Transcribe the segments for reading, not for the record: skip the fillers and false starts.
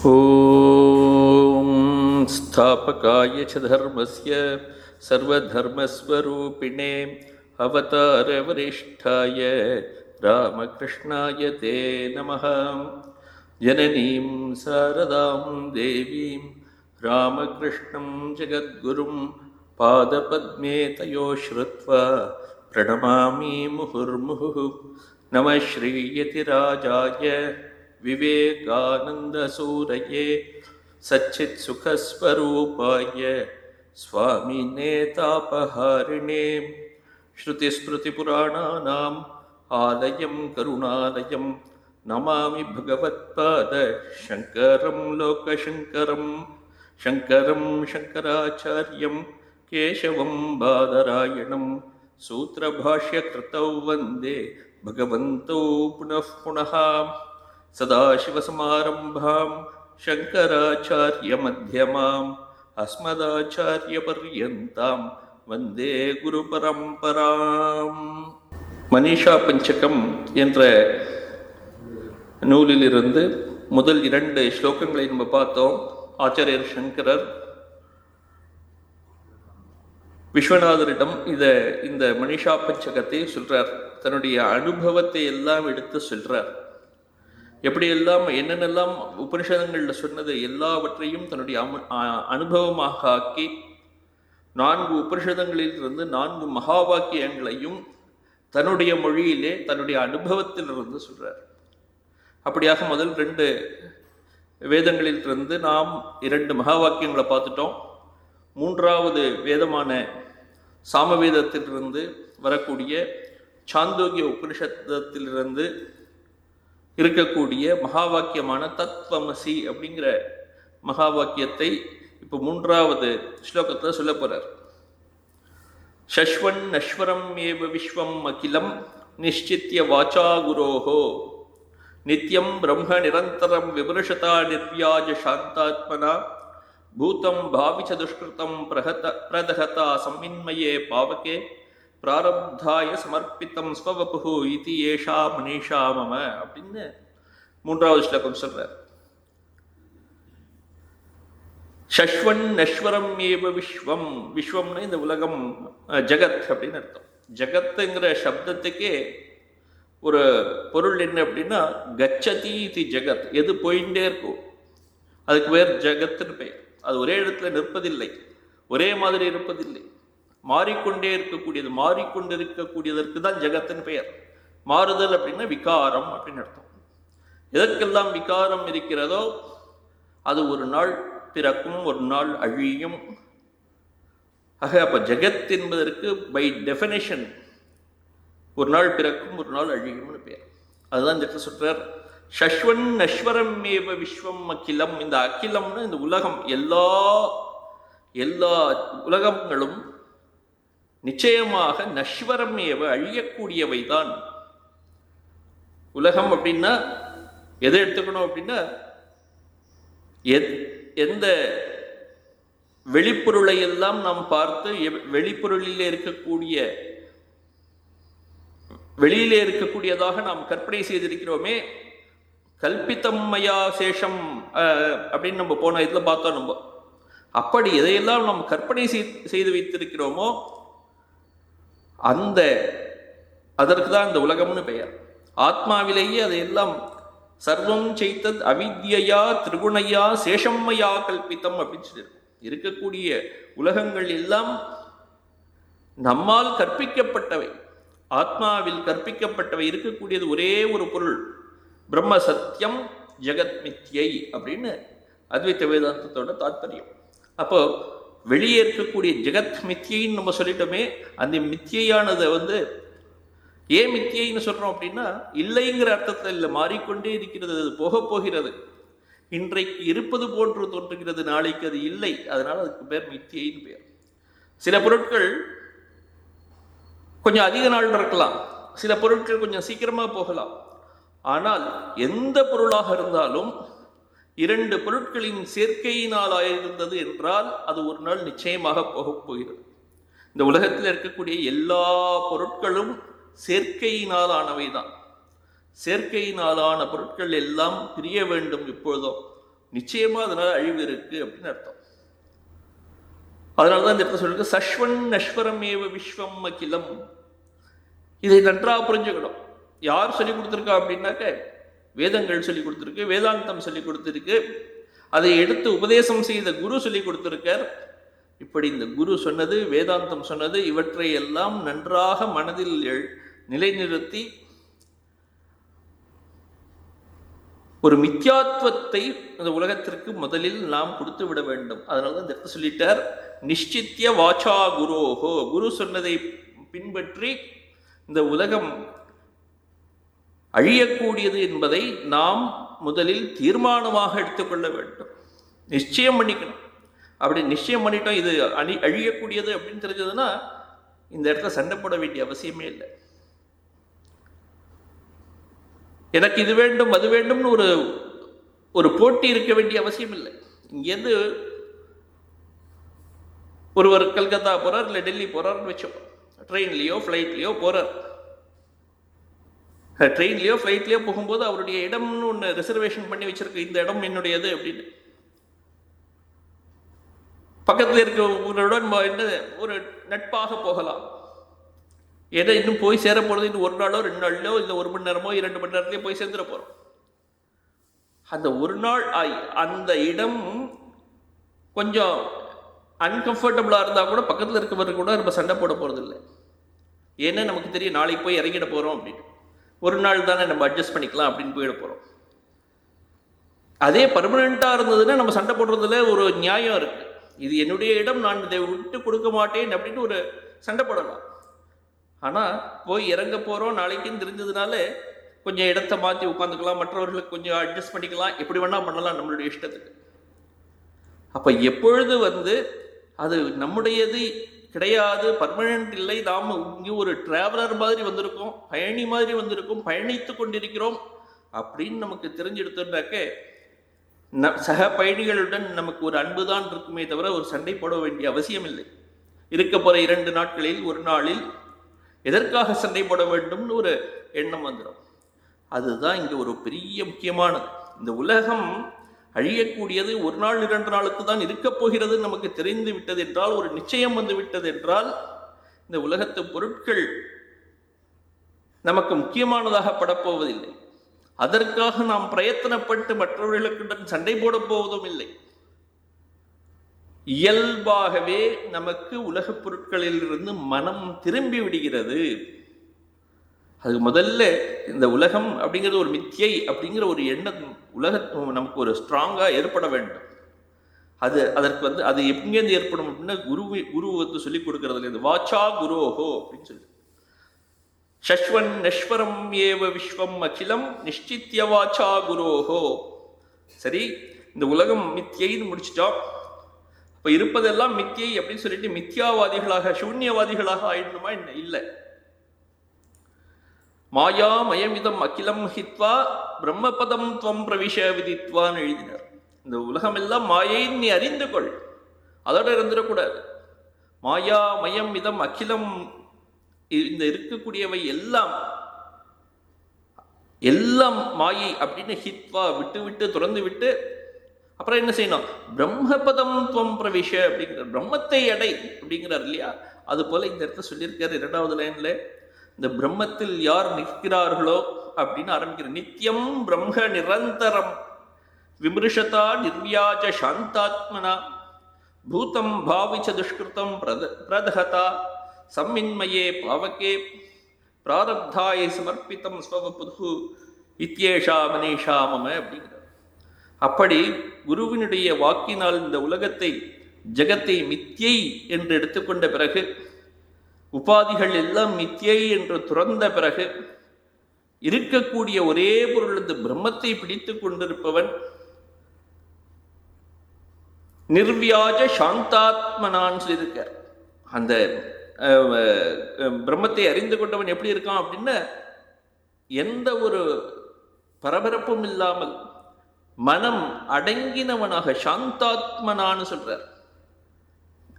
ॐ स्थापकाय च धर्मस्य सर्वधर्मस्वरूपिणे अवतारवरिष्ठाय रामकृष्णाय ते नमः। जननीं शारदां देवीं रामकृष्णं जगद्गुरुं पादपद्मे तयो श्रुत्वा प्रणमामि मुहुर्मुहुः। नमः श्रीयतिराजाय विवेकानन्दसूरये सच्चित्सुखस्वरूपाय स्वामिने तापहारिणे। श्रुतिस्मृतिपुराणानाम् आलयं करुणालयं नमामि भगवत्पाद शङ्करं लोकशङ्करं। शङ्करं शङ्कराचार्यं केशवं बादरायणं सूत्रभाष्यकृतौ वन्दे भगवन्तौ पुनः पुनः। सदाशिवसमारम्भां शङ्कराचार्यमध्यमाम् अस्मदाचार्यपर्यन्तां वन्दे குருபரம்பராம். மனிஷா பஞ்சகம் என்ற நூலிலிருந்து முதல் 2 ஸ்லோகங்களை நம்ம பார்த்தோம். ஆச்சாரியர் சங்கரர் விஸ்வநாதரிடம் இந்த மனிஷா பஞ்சகத்தை சொல்றார். தன்னுடைய அனுபவத்தை எல்லாம் எடுத்து சொல்றார். எப்படியெல்லாம் என்னென்னலாம் உபனிஷதங்களில் சொன்னது எல்லாவற்றையும் தன்னுடைய அனுபவமாக ஆக்கி 4 உபனிஷதங்களிலிருந்து 4 மகா வாக்கியங்களையும் தன்னுடைய மொழியிலே தன்னுடைய அனுபவத்திலிருந்து சொல்றார். அப்படியாக முதல் 2 வேதங்களிலிருந்து நாம் 2 மகா வாக்கியங்களை பார்த்துட்டோம். 3வது வேதமான சாமவேதத்திலிருந்து வரக்கூடிய சாந்தோக்கிய உபனிஷத்திலிருந்து இருக்கக்கூடிய மகா வாக்கியமான தத்வமசி அப்படிங்கிற மகா வாக்கியத்தை இப்போ 3வது ஸ்லோகத்தை சொல்ல போறார். சஸ்வன் நஸ்வரம் ஏவ விஸ்வம் அகிலம் நிஷ்சித்ய வாச்சா குரோஹோ நித்யம் பிரம்ம நிரந்தரம் விமர்சதா நிர்வியாஜ சாந்தாத்மனா பூதம் பாவிச்ச துஷ்கிருதம் பிரதகதா சம்மின்மயே பாவகே பிராரப்தாய சமர்ப்பித்தம் ஸ்வவபுஹு இதி ஏஷா மனிஷா மம அப்படின்னு 3வது ஸ்லோகம் சொல்றார். சஸ்வன் நஸ்வரம் ஏவ விஸ்வம். விஸ்வம்னு இந்த உலகம், ஜகத் அப்படின்னு அர்த்தம். ஜகத்துங்கிற சப்தத்துக்கே ஒரு பொருள் என்ன அப்படின்னா கச்சதி இது ஜகத், எது போயிட்டே இருக்கும் அதுக்கு பேர் ஜகத்துன்னு பெயர். அது ஒரே இடத்துல நிற்பதில்லை, ஒரே மாதிரி இருப்பதில்லை, மாறிக்கொண்டே இருக்கக்கூடியது. மாறிக்கொண்டிருக்கக்கூடியதற்கு தான் ஜகத்தின் பெயர். மாறுதல் அப்படின்னா விகாரம் அப்படின்னு அர்த்தம். எதற்கெல்லாம் விகாரம் இருக்கிறதோ அது ஒரு நாள் பிறக்கும், ஒரு நாள் அழியும். ஆக அப்ப ஜெகத் என்பதற்கு பை டெஃபினேஷன் ஒரு நாள் பிறக்கும், ஒரு நாள் அழியும்னு பெயர். அதுதான் ஜெக சொல்றார். சஸ்வன் நஸ்வரம் ஏவ விஸ்வம் அகிலம். இந்த அகிலம்னு இந்த உலகம், எல்லா உலகங்களும் நிச்சயமாக நஸ்வரம் ஏவ அழியக்கூடியவை தான். உலகம் அப்படின்னா எதை எடுத்துக்கணும் அப்படின்னா எந்த வெளிப்பொருளை எல்லாம் நாம் பார்த்து வெளிப்பொருளிலே இருக்கக்கூடிய வெளியிலே இருக்கக்கூடியதாக நாம் கற்பனை செய்திருக்கிறோமே, கல்பித்தம்மையா சேஷம் அப்படின்னு நம்ம போன இதுல பார்த்தோம். நம்ம அப்படி எதையெல்லாம் நாம் கற்பனை செய்து வைத்திருக்கிறோமோ அதற்கு தான் இந்த உலகம்னு பெயர். ஆத்மாவிலேயே அதையெல்லாம் சர்வம் செய்தத் அவித்யா திரிகுணையா சேஷம்மையா கல்பித்தம் அப்படின்னு சொல்லி இருக்கக்கூடிய உலகங்கள் எல்லாம் நம்மால் கற்பிக்கப்பட்டவை, ஆத்மாவில் கற்பிக்கப்பட்டவை. இருக்கக்கூடியது ஒரே ஒரு பொருள், பிரம்ம சத்தியம் ஜெகத் மித்யை அப்படின்னு அத்வைத வேதாந்தத்தோட தாத்பரியம். அப்போ வெளியே இருக்கக்கூடிய ஜெகத் மித்யைன்னு நம்ம சொல்லிட்டோமே, அந்த மித்யானதை ஏன் மித்யைன்னு சொல்றோம் அப்படின்னா இல்லைங்கிற அர்த்தத்தில் இல்லை, மாறிக்கொண்டே இருக்கிறது, அது போக போகிறது. இன்றைக்கு இருப்பது போன்று தோன்றுகிறது, நாளைக்கு அது இல்லை. அதனால அதுக்கு பேர் மித்யைன்னு பேர். சில பொருட்கள் கொஞ்சம் அதிக நாள் இருக்கலாம், சில பொருட்கள் கொஞ்சம் சீக்கிரமா போகலாம். ஆனால் எந்த பொருளாக இருந்தாலும் 2 பொருட்களின் சேர்க்கையினால் ஆயிருந்தது என்றால் அது ஒரு நாள் நிச்சயமாக போகப் போகிறது. இந்த உலகத்தில் இருக்கக்கூடிய எல்லா பொருட்களும் சேர்க்கையினால் ஆனவை தான். சேர்க்கையினாலான பொருட்கள் எல்லாம் பிரிய வேண்டும். இப்பொழுதோ நிச்சயமா அதனால அழிவு இருக்கு அப்படின்னு அர்த்தம். அதனாலதான் இந்த இடத்துல சொல்லிருக்கு சஷ்வன் நஸ்வரம் ஏவ விஸ்வம் அகிலம். இதை நன்றாக புரிஞ்சுக்கணும். யார் சொல்லி கொடுத்துருக்கா அப்படின்னாக்க வேதங்கள் சொல்லி கொடுத்துருக்கு, வேதாந்தம் சொல்லி கொடுத்துருக்கு, அதை எடுத்து உபதேசம் செய்த குரு சொல்லி கொடுத்திருக்கார். இப்படி இந்த குரு சொன்னது, வேதாந்தம் சொன்னது, இவற்றை எல்லாம் நன்றாக மனதில் நிலைநிறுத்தி ஒரு மித்யாத்வத்தை இந்த உலகத்திற்கு முதலில் நாம் கொடுத்து விட வேண்டும். அதனால இந்த இடத்த சொல்லிட்டார் நிஷ்சித்ய வாச்சா குரோஹோ. குரு சொன்னதை பின்பற்றி இந்த உலகம் அழியக்கூடியது என்பதை நாம் முதலில் தீர்மானமாக எடுத்துக்கொள்ள வேண்டும், நிச்சயம் பண்ணிக்கணும். அப்படி நிச்சயம் பண்ணிட்டோம் இது அழியக்கூடியது அப்படின்னு தெரிஞ்சதுன்னா இந்த இடத்துல சண்டை போட வேண்டிய அவசியமே இல்லை. எனக்கு இது வேண்டும் அது வேண்டும்னு ஒரு போட்டி இருக்க வேண்டிய அவசியம் இல்லை. இங்கேருந்து ஒருவர் கல்கத்தா போறார், இல்லை டெல்லி போறார்னு வச்சோம். ட்ரெயின்லேயோ ஃப்ளைட்லேயோ போறார். ட்ரெயின்லேயோ ஃப்ளைட்லேயோ போகும்போது அவருடைய இடம்னு ஒன்று ரிசர்வேஷன் பண்ணி வச்சிருக்கு, இந்த இடம் என்னுடையது அப்படின்னு. பக்கத்தில் இருக்கிறவங்களுடன் ஒரு நட்பாக போகலாம். ஏதோ இன்னும் போய் சேர போகிறது இன்னும் 1 நாளோ 2 நாள்லோ இல்லை 1 மணி நேரமோ 2 மணி நேரத்துலேயே போய் சேர்ந்துட போகிறோம். அந்த 1 நாள் அந்த இடம் கொஞ்சம் அன்கம்ஃபர்டபுளாக இருந்தால் கூட பக்கத்தில் இருக்கவர்கள் கூட நம்ம சண்டை போட போகிறது இல்லை. ஏன்னா நமக்கு தெரியும் நாளைக்கு போய் இறங்கிட போகிறோம் அப்படின்னு. 1 நாள் தானே நம்ம அட்ஜஸ்ட் பண்ணிக்கலாம் அப்படின்னு போயிட போகிறோம். அதே பர்மனெண்ட்டாக இருந்ததுன்னா நம்ம சண்டை போடுறதுல ஒரு நியாயம் இருக்குது. இது என்னுடைய இடம், நான் இதை விட்டு கொடுக்க மாட்டேன் அப்படின்னு ஒரு சண்டை போடலாம். ஆனால் போய் இறங்க போகிறோம் நாளைக்குன்னு தெரிஞ்சதுனால கொஞ்சம் இடத்த மாற்றி உட்காந்துக்கலாம், மற்றவர்களுக்கு கொஞ்சம் அட்ஜஸ்ட் பண்ணிக்கலாம், எப்படி வேணால் பண்ணலாம் நம்மளுடைய இஷ்டத்துக்கு. அப்போ எப்பொழுது அது நம்முடையது கிடையாது, பர்மனெண்ட் இல்லை, நாம் இங்கே ஒரு டிராவலர் மாதிரி வந்திருக்கோம், பயணி மாதிரி வந்திருக்கோம், பயணித்து கொண்டிருக்கிறோம் அப்படின்னு நமக்கு தெரிஞ்செடுத்தோம்னாக்க சக பயணிகளுடன் நமக்கு ஒரு அன்பு தான் இருக்குமே தவிர ஒரு சண்டை போட வேண்டிய அவசியம் இல்லை. இருக்க போகிற 2 நாட்களில் 1 நாளில் எதற்காக சண்டை போட வேண்டும்னு ஒரு எண்ணம் வந்துடும். அதுதான் இங்கே ஒரு பெரிய முக்கியமானது. இந்த உலகம் அழியக்கூடியது 1 நாள் 2 நாளுக்கு தான் இருக்கப் போகிறது நமக்கு தெரிந்து விட்டது என்றால், ஒரு நிச்சயம் வந்து விட்டது என்றால், இந்த உலகத்து பொருட்கள் நமக்கு முக்கியமானதாக படப்போவதில்லை. அதற்காக நாம் பிரயத்தனப்பட்டு மற்றவர்களுடன் சண்டை போட போவதும் இல்லை. இயல்பாகவே நமக்கு உலகப் பொருட்களில் இருந்து மனம் திரும்பி விடுகிறது. அது முதல்ல இந்த உலகம் அப்படிங்கிறது ஒரு மித்தியை அப்படிங்கிற ஒரு எண்ணம் நமக்கு ஒரு ஸ்ட்ராங்காக ஏற்பட வேண்டும். அதற்கு அது எங்கேருந்து ஏற்படும் அப்படின்னா குரு சொல்லிக் கொடுக்கறதுல இந்த வாச்சா குரோஹோ அப்படின்னு சொல்லி சஷ்வன் நஸ்வரம் ஏவ விஸ்வம் அகிலம் நிஷ்சித்ய வாச்சா குரோஹோ. சரி, இந்த உலகம் மித்தியைன்னு முடிச்சிட்டோம். அப்போ இருப்பதெல்லாம் மித்தியை அப்படின்னு சொல்லிட்டு மித்யாவாதிகளாக சூன்யவாதிகளாக ஆயிடணுமா என்ன? இல்லை. மாயா மயமிதம் அகிலம் ஹித்வா பிரம்மபதம் துவம் பிரவிஷ விதித்வான்னு எழுதினார். இந்த உலகம் எல்லாம் மாயைன்னு நீ அறிந்து கொள், அதோட இருந்துடக்கூடாது. மாயா மயம் இதம் அகிலம், இந்த இருக்கக்கூடியவை எல்லாம் மாயை அப்படின்னு ஹித்வா விட்டு துறந்து விட்டு அப்புறம் என்ன செய்யணும்? பிரம்மபதம் துவம் பிரவிஷ அப்படிங்கிற பிரம்மத்தை அடை அப்படிங்கிறார் இல்லையா? அது போல இந்த இடத்த சொல்லியிருக்காரு 2வது லைன்ல. இந்த பிரம்மத்தில் யார் நிற்கிறார்களோ அப்படின்னு ஆரம்பிக்கிற நித்தியம் பிரம்ம நிரந்தரம் விமர்சதா நிர்வியாஜ சாந்தாத்மனா பூதம் பாவிச்ச துஷ்கிருதம் பிரதஹதா சம்மின்மயே பாவகே பிராரப்தாயை சமர்ப்பித்தம் ஸ்வபுது இத்யேஷா மனீஷா மம அப்படிங்கிறார். அப்படி குருவினுடைய வாக்கினால் இந்த உலகத்தை ஜகத்தை மித்தியை என்று எடுத்துக்கொண்ட பிறகு, உபாதிகள் எல்லாம் மித்தியை என்று துறந்த பிறகு, இருக்கக்கூடிய ஒரே பொருள் இந்த பிரம்மத்தை பிடித்து கொண்டிருப்பவன் நிர்வியாஜ சாந்தாத்மனான்னு சொல்லியிருக்கார். அந்த பிரம்மத்தை அறிந்து கொண்டவன் எப்படி இருக்கான் அப்படின்னா, எந்த ஒரு பரபரப்பும் இல்லாமல் மனம் அடங்கினவனாக சாந்தாத்மனான்னு சொல்றார்.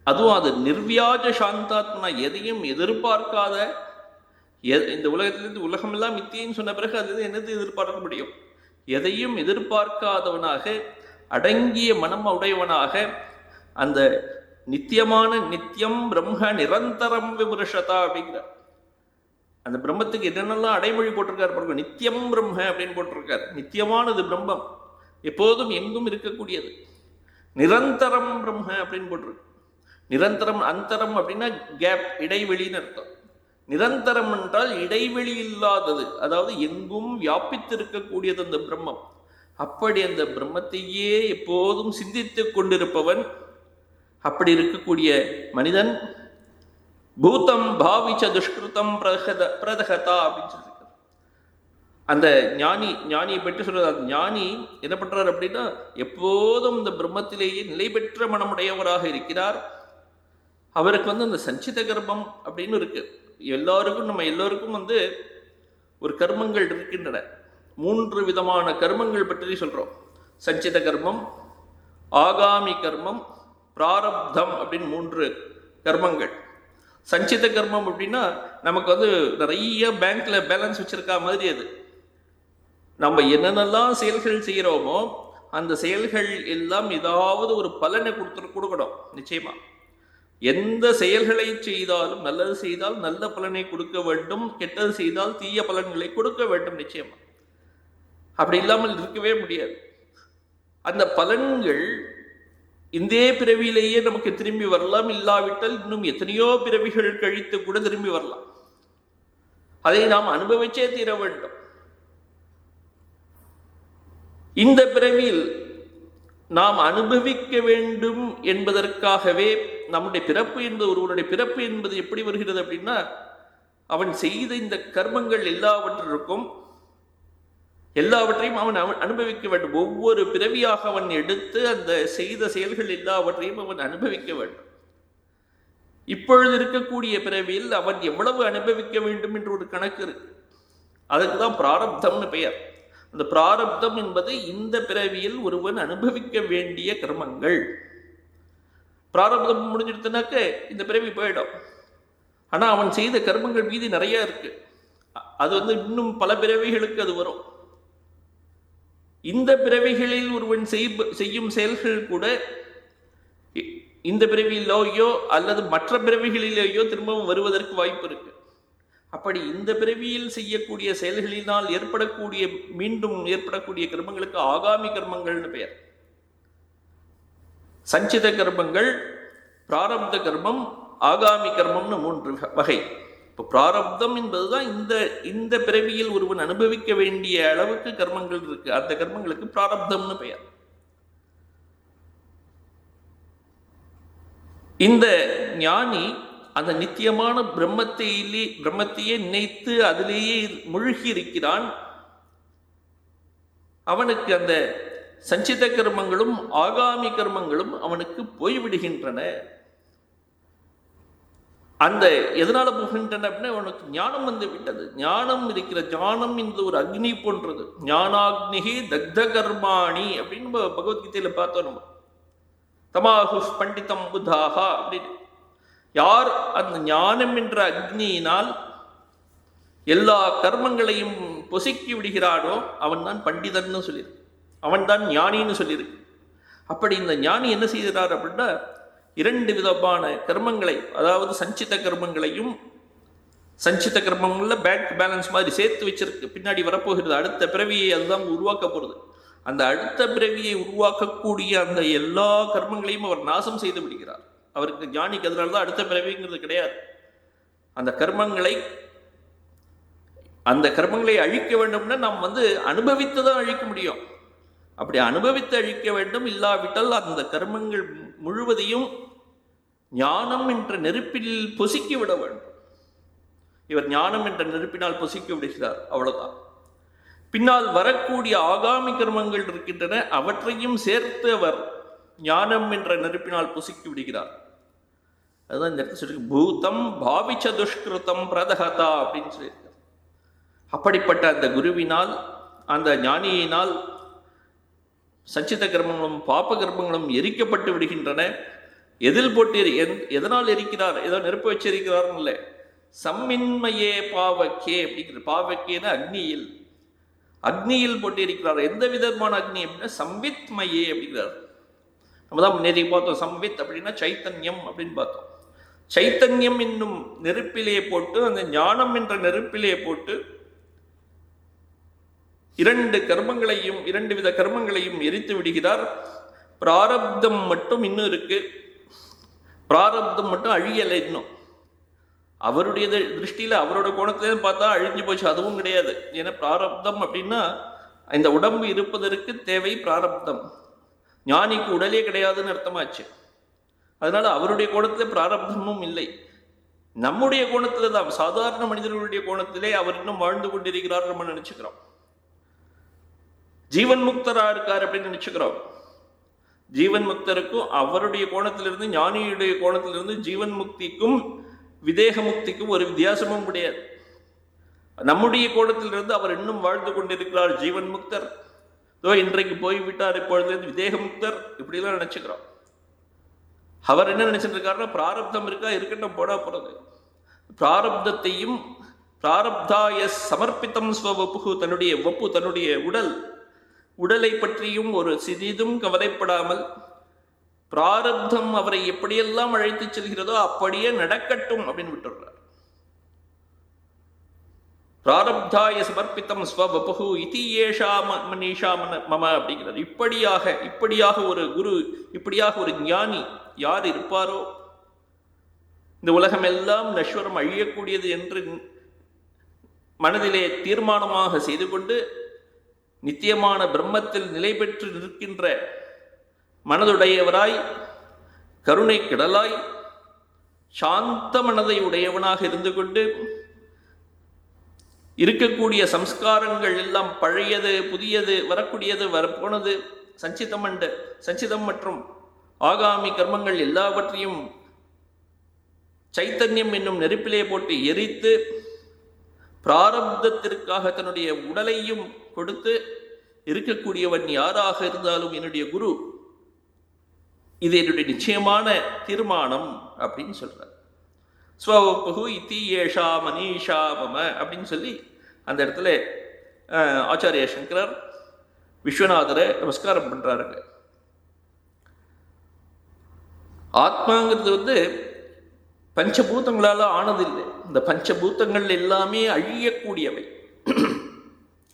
அதுவும் அது நிர்வியாஜ சாந்தாத்மனா, எதையும் எதிர்பார்க்காத. இந்த உலகத்திலிருந்து உலகமெல்லாம் மித்தியன்னு சொன்ன பிறகு அது என்னது எதிர்பார்க்க முடியும்? எதையும் எதிர்பார்க்காதவனாக அடங்கிய மனம் உடையவனாக அந்த நித்தியமான நித்தியம் பிரம்ம நிரந்தரம் விமர்சதா அப்படிங்கிறார். அந்த பிரம்மத்துக்கு என்னென்னலாம் அடைமொழி போட்டிருக்காரு பாருங்க. நித்தியம் பிரம்ம அப்படின்னு போட்டிருக்காரு. நித்தியமானது பிரம்மம், எப்போதும் எங்கும் இருக்கக்கூடியது. நிரந்தரம் பிரம்ம அப்படின்னு போட்டிருக்கு. நிரந்தரம், அந்தரம் அப்படின்னா கேப், இடைவெளின்னு அர்த்தம். நிரந்தரம் என்றால் இடைவெளி இல்லாதது, அதாவது எங்கும் வியாபித்திருக்கக்கூடியது அந்த பிரம்மம். அப்படி அந்த பிரம்மத்தையே எப்போதும் சிந்தித்து கொண்டிருப்பவன், அப்படி இருக்கக்கூடிய மனிதன் பூதம் பாவிச்ச துஷ்கிருதம் பிரதகதா அப்படின்னு சொல்லியிருக்கார். அந்த ஞானியை பற்றி சொல்றது, அந்த ஞானி என்ன பண்றார் அப்படின்னா எப்போதும் இந்த பிரம்மத்திலேயே நிலை பெற்ற மனமுடையவராக இருக்கிறார். அவருக்கு அந்த சஞ்சித கர்மம் அப்படின்னு இருக்கு. நம்ம எல்லோருக்கும் ஒரு கர்மங்கள் இருக்கின்றன. 3 விதமான கர்மங்கள் பற்றி சொல்றோம். சஞ்சித கர்மம், ஆகாமி கர்மம், பிராரப்தம் அப்படின்னு 3 கர்மங்கள். சஞ்சித கர்மம் அப்படின்னா நமக்கு நிறைய பேங்க்ல பேலன்ஸ் வச்சிருக்கா மாதிரி. அது நம்ம என்னென்னலாம் செயல்கள் செய்கிறோமோ அந்த செயல்கள் எல்லாம் ஏதாவது ஒரு பலனை கொடுக்கணும். நிச்சயமா எந்த செயல்களை செய்தாலும் நல்லது செய்தால் நல்ல பலனை கொடுக்க வேண்டும், கெட்டது செய்தால் தீய பலன்களை கொடுக்க வேண்டும். நிச்சயமா அப்படி இல்லாமல் இருக்கவே முடியாது. அந்த பலன்கள் இந்த பிறவியிலேயே நமக்கு திரும்பி வரலாம், இல்லாவிட்டால் இன்னும் எத்தனையோ பிறவிகள் கழித்து கூட திரும்பி வரலாம். அதை நாம் அனுபவிச்சே தீர வேண்டும். இந்த பிறவியில் நாம் அனுபவிக்க வேண்டும் என்பதற்காகவே நம்முடைய பிறப்பு என்பது, ஒருவருடைய பிறப்பு என்பது எப்படி வருகிறது அப்படின்னா, அவன் செய்த இந்த கர்மங்கள் எல்லாவற்றையும் அவன் அனுபவிக்க வேண்டும். ஒவ்வொரு பிறவியாக அவன் எடுத்து அந்த செய்த செயல்கள் எல்லாவற்றையும் அவன் அனுபவிக்க வேண்டும். இப்பொழுது இருக்கக்கூடிய பிறவியில் அவன் எவ்வளவு அனுபவிக்க வேண்டும் என்று ஒரு கணக்கு இருக்கு. அதுக்கு தான் பிராரப்தம்னு பெயர். அந்த பிராரப்தம் என்பது இந்த பிறவியில் ஒருவன் அனுபவிக்க வேண்டிய கர்மங்கள். பிராரப்தம் முடிஞ்சிடுத்துனாக்க இந்த பிறவி போயிடும். ஆனா அவன் செய்த கர்மங்கள் மீதி நிறைய இருக்கு. அது இன்னும் பல பிறவிகளுக்கு அது வரும். இந்த பிறவிகளில் ஒருவன் செய்யும் செயல்கள் கூட இந்த பிறவியிலேயோ அல்லது மற்ற பிறவிகளிலேயோ திரும்பவும் வருவதற்கு வாய்ப்பு இருக்கு. அப்படி இந்த பிறவியில் செய்யக்கூடிய செயல்களினால் மீண்டும் ஏற்படக்கூடிய கர்மங்களுக்கு ஆகாமி கர்மங்கள்னு பெயர். சஞ்சித கர்மங்கள், பிராரப்த கர்மம், ஆகாமி கர்மம்னு 3 வகை. இப்போ பிராரப்தம் என்பதுதான் இந்த பிறவியில் ஒருவன் அனுபவிக்க வேண்டிய அளவுக்கு கர்மங்கள் இருக்கு. அந்த கர்மங்களுக்கு பிராரப்தம்னு பெயர். இந்த ஞானி அந்த நித்தியமான பிரம்மத்தையே நினைத்து அதிலேயே மூழ்கி இருக்கிறான். அவனுக்கு அந்த சஞ்சித கர்மங்களும் ஆகாமி கர்மங்களும் அவனுக்கு போய்விடுகின்றன. அந்த எதனால போகின்றன அப்படின்னா, அவனுக்கு ஞானம் விட்டது. ஞானம் இந்த ஒரு அக்னி போன்றது. ஞானாக்னிகி தக்த கர்மாணி அப்படின்னு பகவத்கீதையில பார்த்தோம் நம்ம. தமாஹு பண்டிதம் புதாகா அப்படின்னு. யார் அந்த ஞானம் என்ற அக்னியினால் எல்லா கர்மங்களையும் பொசுக்கி விடுகிறானோ அவன் தான் பண்டிதன்னு சொல்லியிருக்கு, அவன் தான் ஞானின்னு சொல்லியிருக்கு. அப்படி இந்த ஞானி என்ன செய்கிறார் அப்படின்னா, 2 விதமான கர்மங்களை, அதாவது சஞ்சித கர்மங்களையும், சஞ்சித கர்மங்கள்ல பேங்க் பேலன்ஸ் மாதிரி சேர்த்து வச்சிருக்கு, பின்னாடி வரப்போகிறது. அடுத்த பிறவியை அதுதான் உருவாக்க போகிறது. அந்த அடுத்த பிறவியை உருவாக்கக்கூடிய அந்த எல்லா கர்மங்களையும் அவர் நாசம் செய்து விடுகிறார். அவருக்கு ஞானிக்கு அதனால தான் அடுத்த பிறவிங்கிறது கிடையாது. அந்த கர்மங்களை அழிக்க வேண்டும்னா நாம் அனுபவித்து தான் அழிக்க முடியும். அப்படி அனுபவித்து அழிக்க வேண்டும். இல்லாவிட்டால் அந்த கர்மங்கள் முழுவதையும் ஞானம் என்ற நெருப்பில் பொசுக்கி விட வேண்டும். இவர் ஞானம் என்ற நெருப்பினால் பொசுக்கி விடுகிறார், அவ்வளவுதான். பின்னால் வரக்கூடிய ஆகாமி கர்மங்கள் இருக்கின்றன, அவற்றையும் சேர்த்து அவர் ஞானம் என்ற நெருப்பினால் பொசுக்கி விடுகிறார். அதுதான் இந்த இடத்துல சொல்லி பூதம் பாவிச்ச துஷ்கிருதம் பிரதகதா அப்படின்னு சொல்லியிருக்கார். அப்படிப்பட்ட அந்த குருவினால், அந்த ஞானியினால் சஞ்சித கர்மங்களும் பாப கர்மங்களும் எரிக்கப்பட்டு விடுகின்றன. எதில் போட்டு எதனால் எரிக்கிறார்? ஏதோ நெருப்பு வச்சிருக்கிறார் இல்லை, சம்மின்மையே பாவக்கே அப்படிங்கிற. பாவக்கேன அக்னியில், அக்னியில் போட்டு இருக்கிறார். எந்த விதமான அக்னி அப்படின்னா சம்வித் மையே அப்படிங்கிறார். நம்ம தான் நேற்று பார்த்தோம், சம்வித் அப்படின்னா சைத்தன்யம் அப்படின்னு பார்த்தோம். சைத்தன்யம் என்னும் நெருப்பிலே போட்டு, அந்த ஞானம் என்ற நெருப்பிலே போட்டு இரண்டு வித கர்மங்களையும் எரித்து விடுகிறார். பிராரப்தம் மட்டும் இன்னும் இருக்கு. பிராரப்தம் மட்டும் அழியலை இன்னும். அவருடைய திருஷ்டியில அவரோட கோணத்திலே பார்த்தா அழிஞ்சு போச்சு, அதுவும் கிடையாது. ஏன்னா பிராரப்தம் அப்படின்னா இந்த உடம்பு இருப்பதற்கு தேவை பிராரப்தம். ஞானிக்கு உடலே கிடையாதுன்னு அர்த்தமாச்சு. அதனால அவருடைய கோணத்திலே பிராரப்தமும் இல்லை. நம்முடைய கோணத்துல தான், சாதாரண மனிதர்களுடைய கோணத்திலே அவர் இன்னும் வாழ்ந்து கொண்டிருக்கிறார் நம்ம நினைச்சுக்கிறோம். ஜீவன் முக்தரா இருக்கார் அப்படின்னு நினைச்சுக்கிறோம். ஜீவன் முக்தருக்கும் அவருடைய கோணத்திலிருந்து, ஞானியுடைய கோணத்திலிருந்து ஜீவன் முக்திக்கும் விதேக முக்திக்கும் ஒரு வித்தியாசமும் கிடையாது. நம்முடைய கோணத்திலிருந்து அவர் இன்னும் வாழ்ந்து கொண்டிருக்கிறார் ஜீவன் முக்தர். இன்றைக்கு போய்விட்டார், இப்பொழுது விதேக முக்தர், இப்படிலாம் நினைச்சுக்கிறோம். அவர் என்ன நினைச்சிட்டு இருக்காருன்னா, பிராரப்தம் இருக்கா, இருக்கட்டும், போடா போறது. பிராரப்தத்தையும் பிராரப்தாய சமர்ப்பித்தம் ஸ்வவப்பு, தன்னுடைய வப்பு, தன்னுடைய உடலை பற்றியும் ஒரு சிறிதும் கவலைப்படாமல், பிராரப்தம் அவரை எப்படியெல்லாம் அழைத்து செல்கிறதோ அப்படியே நடக்கட்டும் அப்படின்னு விட்டுறார். பிராரப்தாய சமர்ப்பித்தம் ஸ்வவபு இதி ஏஷா மனீஷா மம அப்படிங்கிறது. இப்படியாக ஒரு குரு, இப்படியாக ஒரு ஞானி யார் இருப்பாரோ, இந்த உலகம் எல்லாம் நஸ்வரம் அழியக்கூடியது என்று மனதிலே தீர்மானமாக செய்து கொண்டு நித்தியமான பிரம்மத்தில் நிலை பெற்று நிற்கின்ற மனதுடையவராய், கருணை கிடலாய், சாந்த மனதை உடையவனாக இருந்து கொண்டு இருக்கக்கூடிய சம்ஸ்காரங்கள் எல்லாம் பழையது, புதியது, வரக்கூடியது, வரப்போனது, சஞ்சிதம் மற்றும் ஆகாமி கர்மங்கள் எல்லாவற்றையும் சைத்தன்யம் என்னும் நெருப்பிலே போட்டு எரித்து, பிராரப்தத்திற்காக தன்னுடைய உடலையும் கொடுத்து இருக்கக்கூடியவன் யாராக இருந்தாலும் என்னுடைய குரு, இது என்னுடைய நிச்சயமான தீர்மானம் அப்படின்னு சொல்றார். ஸ்வவப்பு இதி ஏஷா மனீஷா மம அப்படின்னு சொல்லி அந்த இடத்துல ஆச்சாரிய சங்கரர் விஸ்வநாதரை நமஸ்காரம் பண்றாருங்க. ஆத்மாங்கிறது பஞ்சபூதங்களால ஆனதில்லை. இந்த பஞ்சபூதங்கள் எல்லாமே அழியக்கூடியவை.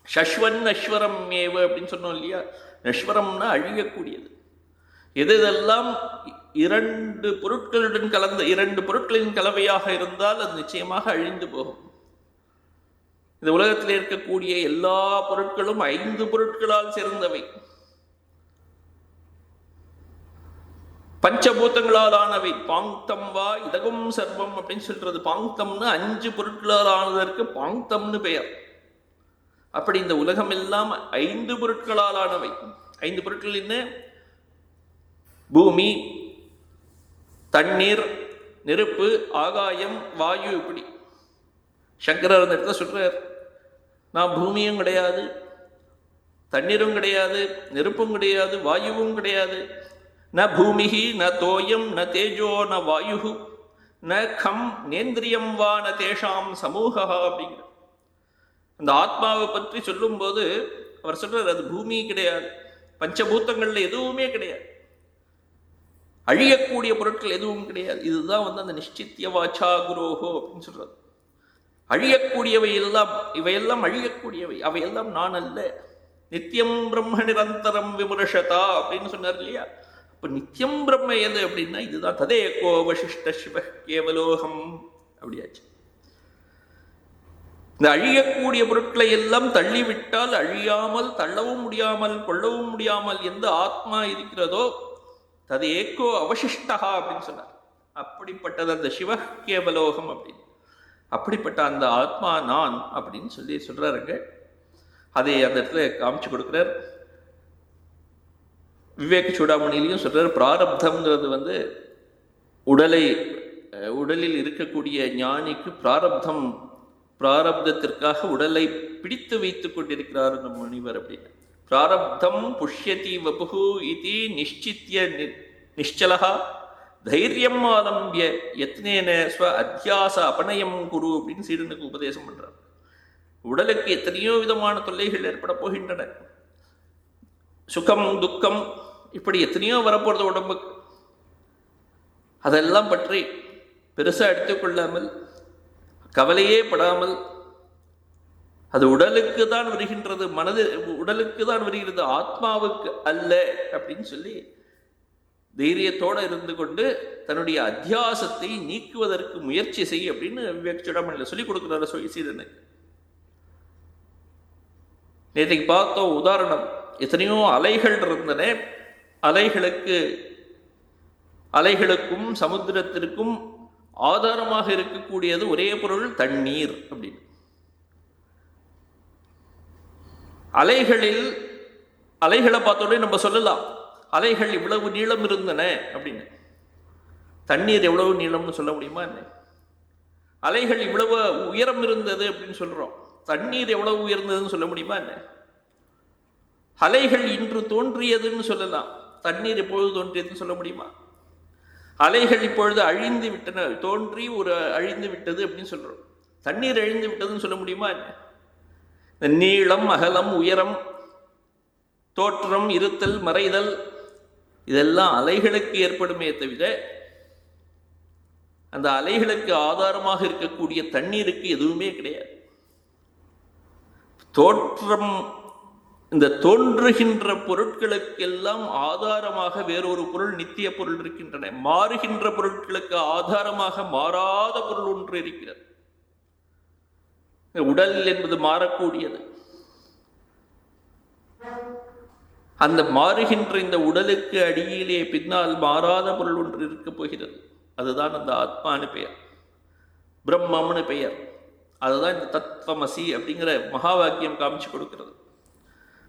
ஷஸ்வன் நஸ்வரம் ஏவ அப்படின்னு சொன்னோம் இல்லையா? நஸ்வரம்னா அழியக்கூடியது. எதெல்லாம் இரண்டு பொருட்களின் கலவையாக இருந்தால் அது நிச்சயமாக அழிந்து போகும். இந்த உலகத்தில் இருக்கக்கூடிய எல்லா பொருட்களும் 5 பொருட்களால் சேர்ந்தவை. பஞ்சபூதங்களால் ஆனவை. பாங்தம் வா இதகும் சர்வம் அப்படின்னு சொல்றது. பாங்தம்னு 5 பொருட்களால் ஆனதற்கு பாங்தம்னு பெயர். அப்படி இந்த உலகம் எல்லாம் 5 பொருட்களால் ஆனவை. 5 பொருட்கள் என்ன? பூமி, தண்ணீர், நெருப்பு, ஆகாயம், வாயு. இப்படி சங்கரர் அந்த இடத்துல சொல்றார், நான் பூமியும் கிடையாது, தண்ணீரும் கிடையாது, நெருப்பும் கிடையாது, வாயுவும் கிடையாது. ந பூமிஹி ந தோயம் ந தேஜோ ந வாயு ந கம் நேந்திரியம் வா ந தேஷாம் சமூகா அப்படிங்கிற அந்த ஆத்மாவை பற்றி சொல்லும்போது அவர் சொல்றார், அது பூமி கிடையாது, பஞ்சபூத்தங்கள்ல எதுவுமே கிடையாது, அழியக்கூடிய பொருட்கள் எதுவும் கிடையாது. இதுதான் அந்த நிஷ்சித்ய வாச்சா குரோஹோ அப்படின்னு சொல்றது. அழியக்கூடியவை எல்லாம், இவையெல்லாம் அழியக்கூடியவை, அவையெல்லாம் நான் அல்ல. நித்தியம் பிரம்ம நிரந்தரம் விமர்சதா அப்படின்னு சொன்னார் இல்லையா? அப்ப நித்தியம் பிரம்ம எது அப்படின்னா இதுதான். ததேகோ வசிஷ்ட சிவ கேவலோகம் அப்படியாச்சு. இந்த அழியக்கூடிய பொருட்களை எல்லாம் தள்ளிவிட்டால் அழியாமல், தள்ளவும் முடியாமல், கொள்ளவும் முடியாமல் எந்த ஆத்மா இருக்கிறதோ தது ஏக்கோ அவசிஷ்டா அப்படின்னு சொன்னார். அப்படிப்பட்டது அந்த சிவ கேவலோகம் அப்படின்னு. அப்படிப்பட்ட அந்த ஆத்மா நான் அப்படின்னு சொல்றாருங்க. அதை அந்த இடத்துல காமிச்சு கொடுக்குறார். விவேக சூடாமணிலையும் சொல்றார், பிராரப்தம்ங்கிறது உடலில் இருக்கக்கூடிய ஞானிக்கு பிராரப்தத்திற்காக உடலை பிடித்து வைத்துக் கொண்டிருக்கிறார் நம் முனிவர் அப்படின்னு. பிராரப்தம் புஷ்யதி வபு இதி நிஷ்சித்ய நிஷ்சலஹா தைரியம் ஆலம்பிய யத்னேன ஸ்வ அத்தியாச அபநயம் குரு அப்படின்னு சீடனுக்கு உபதேசம் பண்றார். உடலுக்கு எத்தனையோ விதமான தொல்லைகள் ஏற்பட போகின்றன. சுகம் துக்கம் இப்படி எத்தனையோ வரப்போகிறது உடம்புக்கு. அதெல்லாம் பற்றி பெருசாக எடுத்துக்கொள்ளாமல், கவலையே படாமல், அது உடலுக்கு தான் வருகின்றது, உடலுக்கு தான் வருகிறது, ஆத்மாவுக்கு அல்ல அப்படின்னு சொல்லி தைரியத்தோடு இருந்து கொண்டு தன்னுடைய அத்தியாசத்தை நீக்குவதற்கு முயற்சி செய் அப்படின்னு விவேக் சூடாமணியில் சொல்லிக் கொடுக்குறாரு சீடனுக்கு. நேற்றைக்கு பார்த்தோம் உதாரணம், எத்தனையோ அலைகள் இருந்தன. அலைகளுக்கும் சமுத்திரத்திற்கும் ஆதாரமாக இருக்கக்கூடியது ஒரே பொருள், தண்ணீர் அப்படின்னு. அலைகளை பார்த்தோடனே நம்ம சொல்லலாம், அலைகள் இவ்வளவு நீளம் இருந்தன அப்படின்னு. தண்ணீர் எவ்வளவு நீளம்னு சொல்ல முடியுமா என்ன? அலைகள் இவ்வளவு உயரம் இருந்தது அப்படின்னு சொல்றோம், தண்ணீர் எவ்வளவு உயர்ந்ததுன்னு சொல்ல முடியுமா என்ன? அலைகள் இன்று தோன்றியதுன்னு சொல்லலாம், தண்ணீர் எப்பொழுது தோன்றியதுன்னு சொல்ல முடியுமா? அலைகள் இப்பொழுது அழிந்து விட்டன, தோன்றி ஒரு அழிந்து விட்டது அப்படின்னு சொல்றோம், தண்ணீர் அழிந்து விட்டதுன்னு சொல்ல முடியுமா என்ன? இந்த நீளம், அகலம், உயரம், தோற்றம், இருத்தல், மறைதல் இதெல்லாம் அலைகளுக்கு ஏற்படுமே தவிர அந்த அலைகளுக்கு ஆதாரமாக இருக்கக்கூடிய தண்ணீருக்கு எதுவுமே கிடையாது. தோற்றம், இந்த தோன்றுகின்ற பொருட்களுக்கெல்லாம் ஆதாரமாக வேறொரு பொருள், நித்திய பொருள் இருக்கின்றன. மாறுகின்ற பொருட்களுக்கு ஆதாரமாக மாறாத பொருள் ஒன்று இருக்கிறது. உடல் என்பது மாறக்கூடியது. அந்த மாறுகின்ற இந்த உடலுக்கு அடியிலே பின்னால் மாறாத பொருள் ஒன்று இருக்க போகிறது. அதுதான் அந்த ஆத்மானு பெயர், பிரம்மம்னு பெயர். அதுதான் இந்த தத்துவமசி அப்படிங்கிற மகா வாக்கியம் காமிச்சு கொடுக்கிறது.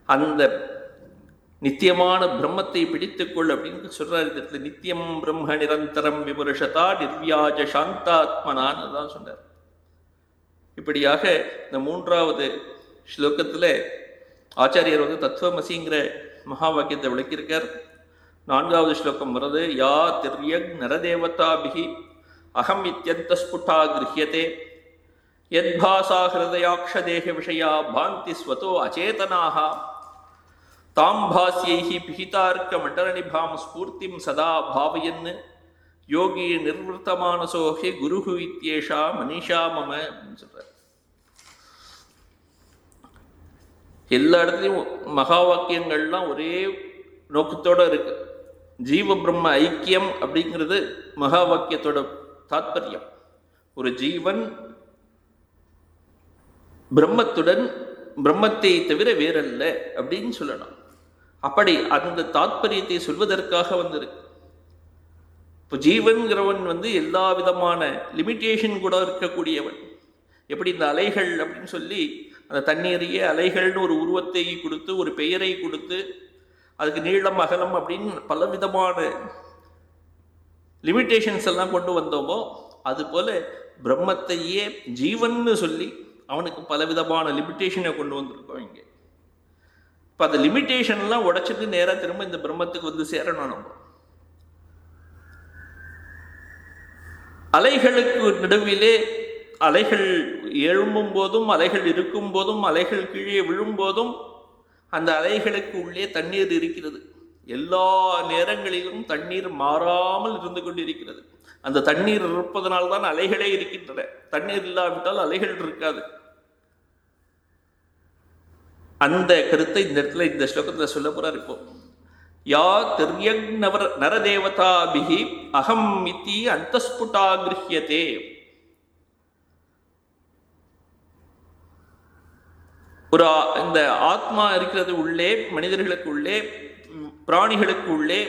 அந்த நித்தியமான பிரம்மத்தை பிடித்துக்கொள் அப்படின்னு சொல்றாரு. இடத்துல நித்தியம் பிரம்ம நிரந்தரம் விமர்சதா நிர்வியாஜ சாந்தாத்மனான்னு தான் சொன்னார். இப்படியாக இந்த 3வது ஸ்லோகத்தில் ஆச்சாரியர் தத்துவமசிங்கிற மகா வாக்கியத்தை விளக்கியிருக்கார். 4வது ஸ்லோகம் வருது, யா திரியக் நரதேவதாபிஹி அகம் இத்யந்த ஸ்புட்டா கிருஹ்யதே யத்பாசா ஹிருதயாக்ஷதேஹ விஷயா பாந்தி ஸ்வதோ அச்சேதனாஹ தாம் பாஸ்யைஹி பிஹிதார்க்க மண்டலநிபாம் ஸ்பூர்த்திம் சதா பாவயன் யோகி நிர்வృతமானசோஹி குருஹு இத்யேஷா மனிஷா மம அப்படின்னு சொல்றார். எல்லா இடத்துலையும் மகா வாக்கியங்கள்லாம் ஒரே நோக்கத்தோட இருக்கு. ஜீவ பிரம்ம ஐக்கியம் அப்படிங்கிறது மகா வாக்கியத்தோட தாத்பரியம். ஒரு ஜீவன் பிரம்மத்துடன், பிரம்மத்தை தவிர வேறல்ல அப்படின்னு சொல்லணும். அப்படி அந்த தாத்பரியத்தை சொல்வதற்காக வந்திருக்கு. இப்போ ஜீவன்கிறவன் எல்லா விதமான லிமிட்டேஷன் கூட இருக்கக்கூடியவன். எப்படி இந்த அலைகள் அப்படின்னு சொல்லி அந்த தண்ணீரையே அலைகள்னு ஒரு உருவத்தை கொடுத்து, ஒரு பெயரை கொடுத்து, அதுக்கு நீளம் அகலம் அப்படின்னு பல விதமான லிமிட்டேஷன்ஸ் எல்லாம் கொண்டு வந்தோமோ, அதுபோல பிரம்மத்தையே ஜீவன்னு சொல்லி அவனுக்கு பல விதமான லிமிட்டேஷனை கொண்டு வந்திருக்கோம் இங்கே. இப்போ அந்த லிமிட்டேஷன்லாம் உடைச்சிட்டு நேராக திரும்ப இந்த பிரம்மத்துக்கு சேரணும். நம்ம அலைகளுக்கு நடுவிலே அலைகள் எழும்பும் போதும், அலைகள் இருக்கும் போதும், அலைகள் கீழே விழும் போதும் அந்த அலைகளுக்கு உள்ளே தண்ணீர் இருக்கிறது. எல்லா நேரங்களிலும் தண்ணீர் மாறாமல் இருந்து கொண்டிருக்கிறது. அந்த தண்ணீர் இருப்பதனால்தான் அலைகளே இருக்கின்றன. தண்ணீர் இல்லாவிட்டால் அலைகள் இருக்காது. அந்த கருத்தை இந்த இடத்துல இந்த ஸ்லோகத்தில் சொல்ல போறார். இப்போ யா திரியக் நரதேவதாபிஹி அகம் இதி அந்தஸ்புட்டா கிருஹ்யதே. ஒரு இந்த ஆத்மா இருக்கிறது உள்ளே, மனிதர்களுக்கு உள்ளே, பிராணிகளுக்கு உள்ளே,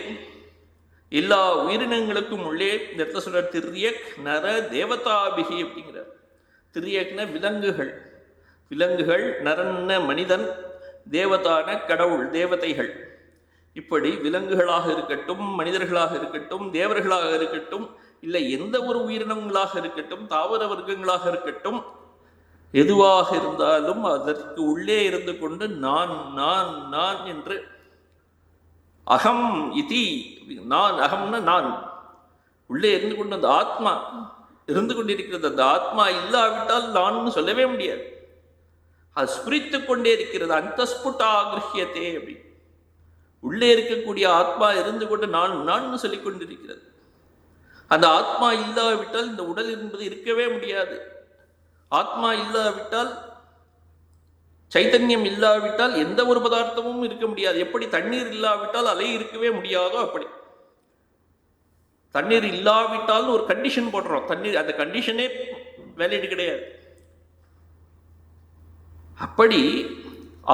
எல்லா உயிரினங்களுக்கும் உள்ளே. இந்த இடத்துல சொல்ற திரியக் நர தேவதாபிகி அப்படிங்கிறார். திரியக்ன விலங்குகள், விலங்குகள், நரன்ன மனிதன், தேவதான கடவுள், தேவதைகள். இப்படி விலங்குகளாக இருக்கட்டும், மனிதர்களாக இருக்கட்டும், தேவர்களாக இருக்கட்டும், இல்லை எந்த ஒரு உயிரினங்களாக இருக்கட்டும், தாவர வர்க்கங்களாக இருக்கட்டும், எதுவாக இருந்தாலும் அதற்கு உள்ளே இருந்து கொண்டு நான் நான் நான் என்று அகம் இதி, நான் அகம்னா நான், உள்ளே இருந்து கொண்டு அந்த ஆத்மா இருந்து கொண்டிருக்கிறது. அந்த ஆத்மா இல்லாவிட்டால் நான் சொல்லவே முடியாது. அது ஸ்புரித்து கொண்டே இருக்கிறது. அந்தஸ்புட்டா கிருஹ்யத்தே அப்படி உள்ளே இருக்கக்கூடிய ஆத்மா இருந்து கொண்டு நான் நான் சொல்லிக் கொண்டிருக்கிறது. அந்த ஆத்மா இல்லாவிட்டால் இந்த உடல் என்பது இருக்கவே முடியாது. ஆத்மா இல்லாவிட்டால், சைத்தன்யம் இல்லாவிட்டால் எந்த ஒரு பதார்த்தமும் இருக்க முடியாது. எப்படி தண்ணீர் இல்லாவிட்டால் அலை இருக்கவே முடியாதோ அப்படி தண்ணீர் இல்லாவிட்டால் ஒரு கண்டிஷன் போடுறோம். தண்ணீர் அந்த கண்டிஷனே வேலிட் கிடையாது. அப்படி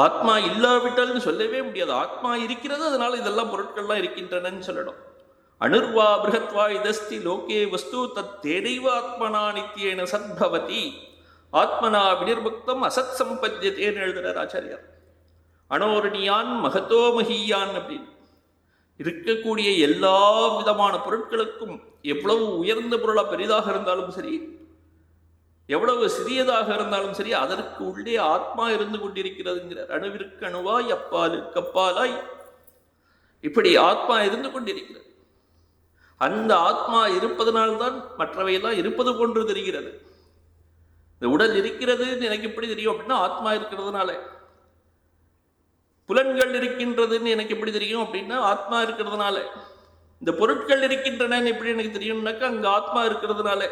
ஆத்மா இல்லாவிட்டால்னு சொல்லவே முடியாது. ஆத்மா இருக்கிறது, அதனால இதெல்லாம் பொருட்கள்லாம் இருக்கின்றனன்னு சொல்லணும். அனுர்வா பிருகத்வா இதஸ்தி லோகே வஸ்து தத் தேனைவ ஆத்மனா நித்தியேன சத்பவதி ஆத்மனா வினிர்முக்தம் அசத் சம்பத்தியத்தேன்னு எழுதுறார் ஆச்சாரியார். அனோரணியான் மகத்தோ மகியான் அப்படின்னு இருக்கக்கூடிய எல்லா விதமான பொருட்களுக்கும் எவ்வளவு உயர்ந்த பொருளா பெரிதாக இருந்தாலும் சரி, எவ்வளவு சிறியதாக இருந்தாலும் சரி, அதற்கு உள்ளே ஆத்மா இருந்து கொண்டிருக்கிறதுங்கிறார். அணுவிற்கு அணுவாய் அப்பாலுக்கு அப்பாலாய் இப்படி ஆத்மா இருந்து கொண்டிருக்கிறது. அந்த ஆத்மா இருப்பதனால்தான் மற்றவையெல்லாம் இருப்பது போன்று தெரிகிறது. இந்த உடல் இருக்கிறதுன்னு எனக்கு எப்படி தெரியும் அப்படின்னா ஆத்மா இருக்கிறதுனால. புலன்கள் இருக்கின்றதுன்னு எனக்கு எப்படி தெரியும் அப்படின்னா ஆத்மா இருக்கிறதுனால. இந்த பொருட்கள் இருக்கின்றன எப்படி எனக்கு தெரியும்னாக்கா அங்க ஆத்மா இருக்கிறதுனால.